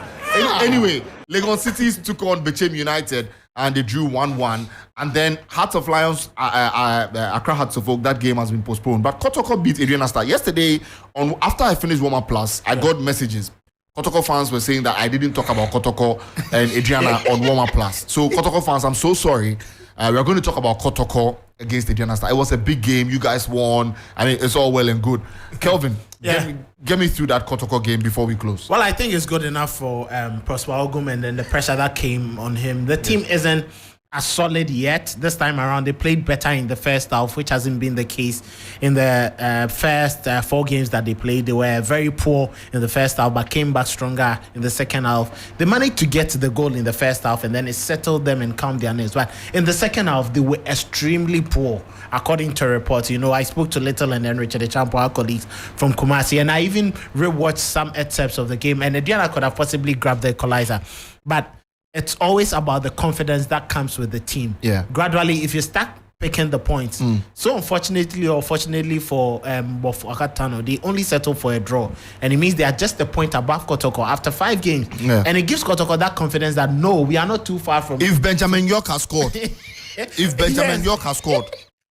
Anyway, Legon Cities took on Bechem United and they drew 1-1. And then Hearts of Lions, Accra Hearts of Oak, that game has been postponed. But Kotoko beat Adriana Star. Yesterday, after I finished Warm Up Plus, I got messages. Kotoko fans were saying that I didn't talk about Kotoko and Adriana on Warm Up Plus. So Kotoko fans, I'm so sorry. We're going to talk about Kotoko against Adriana Star. It was a big game. You guys won. I mean, it's all well and good. Kelvin, get me through that Kotoko game before we close. Well, I think it's good enough for Prosper Ogum, and then the pressure that came on him. The team isn't as solid yet. This time around, they played better in the first half, which hasn't been the case in the first 4 games that they played. They were very poor in the first half, but came back stronger in the second half. They managed to get to the goal in the first half, and then it settled them and calmed their nerves. But in the second half, they were extremely poor, according to reports. I spoke to Little and then Richard Echampo, our colleagues from Kumasi, and I even rewatched some excerpts of the game, and Adriana could have possibly grabbed the equalizer. But it's always about the confidence that comes with the team. Yeah. Gradually, if you start picking the points, so unfortunately or fortunately for Akatano, they only settle for a draw, and it means they are just a point above Kotoko after 5 games. Yeah. And it gives Kotoko that confidence that no, we are not too far from. If Benjamin York has scored, York has scored,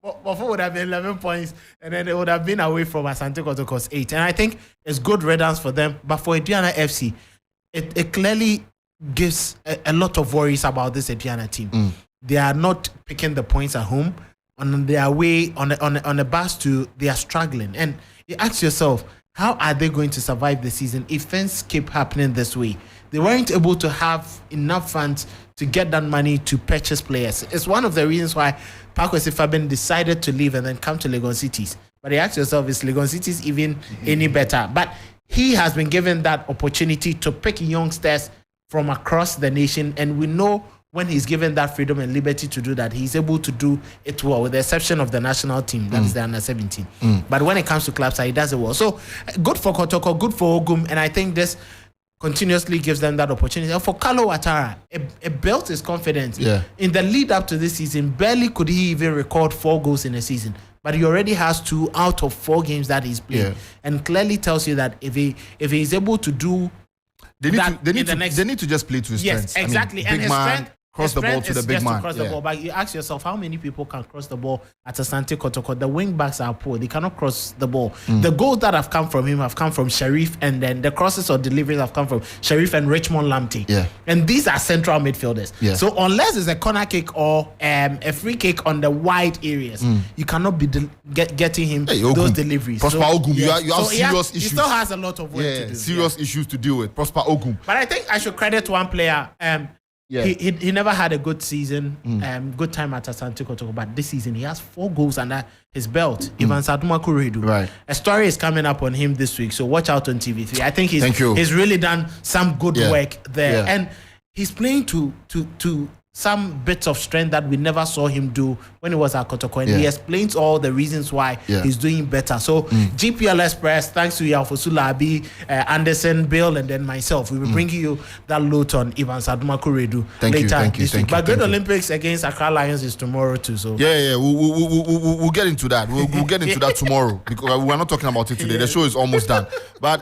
Before would have been 11 points, and then it would have been away from Asante Kotoko's 8. And I think it's good riddance for them. But for Aduana FC, it clearly gives a lot of worries about this Aduana team. They are not picking the points at home. On their way on the bus to, they are struggling. And you ask yourself, how are they going to survive the season if things keep happening this way? They weren't able to have enough funds to get that money to purchase players. It's one of the reasons why Pakwesi Fabian decided to leave and then come to Legon Cities. But you ask yourself, is Legon Cities even any better? But he has been given that opportunity to pick youngsters from across the nation, and we know when he's given that freedom and liberty to do that, he's able to do it well, with the exception of the national team, that is the under 17. But when it comes to clubs, he does it well. So good for Kotoko, good for Ogum, and I think this continuously gives them that opportunity. And for Carlo Ouattara, it built his confidence. Yeah. In the lead up to this season, barely could he even record 4 goals in a season. But he already has 2 out of 4 games that he's played, and clearly tells you that if he's able to do they need to just play to his strengths. Yes, exactly. I mean, and his strength. Cross the ball to the big man. Cross the ball. But you ask yourself, how many people can cross the ball at Asante Kotoko? The wing backs are poor. They cannot cross the ball. The goals that have come from him have come from Sharif, and then the crosses or deliveries have come from Sharif and Richmond Lamptey. Yeah. And these are central midfielders. Yeah. So unless it's a corner kick or a free kick on the wide areas, you cannot be getting him those deliveries. Prosper Ogum, you have serious issues. He still has a lot of work to do. Serious issues to deal with. Prosper Ogum. But I think I should credit one player. He never had a good season, good time at Asante Kotoko, but this season he has 4 goals under his belt. Ivan Saduma Kuredu. Right. A story is coming up on him this week, so watch out on TV3. I think he's really done some good work there, and he's playing to some bits of strength that we never saw him do when he was at Kotoko, and he explains all the reasons why he's doing better. So GPL Express, thanks to Yalfosula Abi, Anderson, Bill, and then myself, we will bring you that load on Ivan Saduma Kuredu later this week. But Great Olympics against Accra Lions is tomorrow too. So we'll get into that. We'll get into that tomorrow, because we're not talking about it today. The show is almost done. But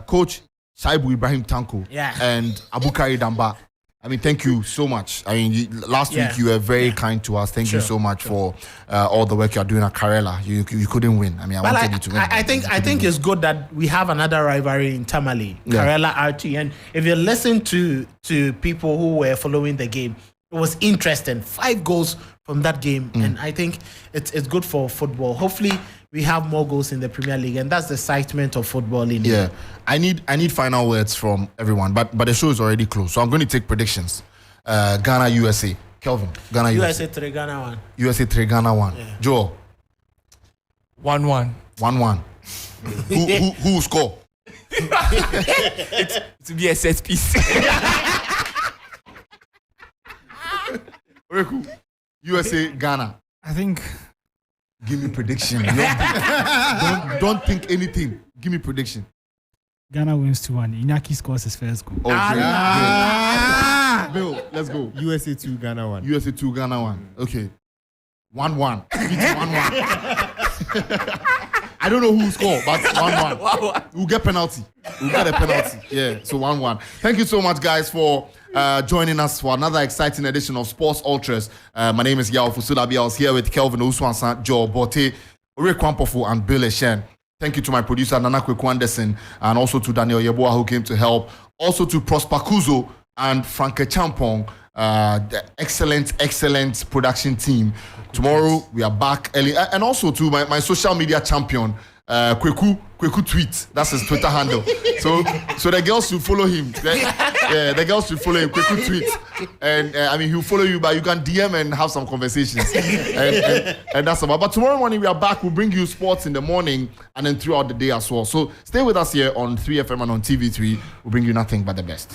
Coach Shaibu Ibrahim Tanko and Abukari Damba, I mean, thank you so much. I mean, last week you were very kind to us. Thank you so much for all the work you're doing at Karela. You couldn't win. I mean, I wanted you to win. I think it's good that we have another rivalry in Tamale, Karela RT. And if you listen to people who were following the game, it was interesting. 5 goals from that game, and I think it's good for football. Hopefully, we have more goals in the Premier League, and that's the excitement of football in India. I need final words from everyone, but the show is already closed, so I'm going to take predictions. Ghana, USA. Kelvin, Ghana, USA 3, Ghana 1. USA 3, Ghana 1. Yeah. Joel. 1-1. 1-1. Who will score? To be a set piece. Very cool. USA, Ghana. I think. Give me prediction. don't think anything. Give me prediction. Ghana wins 2-1. Iñaki scores his first goal. Bill, let's go. USA 2, Ghana 1. USA 2, Ghana 1. Okay. 1-1. 1-1. I don't know who scored, but 1-1. We'll get penalty. We'll get a penalty. Yeah, so 1-1. Thank you so much, guys, for joining us for another exciting edition of Sports Ultras. My name is Yao Fusulabi. I was here with Kelvin Ouswansan, Joe Bote, Ore Kwampofo, and Bill Eshen. Thank you to my producer, Nana Kweku Anderson, and also to Daniel Yeboah, who came to help. Also to Prosper Kuzo and Franke Champong, the excellent production team. Tomorrow, we are back early. And also to my social media champion, Kweku tweet. That's his Twitter handle. So the girls should follow him. The girls should follow him. Kweku tweet, and I mean he'll follow you, but you can DM and have some conversations. and that's about. But tomorrow morning we are back. We'll bring you sports in the morning and then throughout the day as well. So stay with us here on 3FM and on TV3. We'll bring you nothing but the best.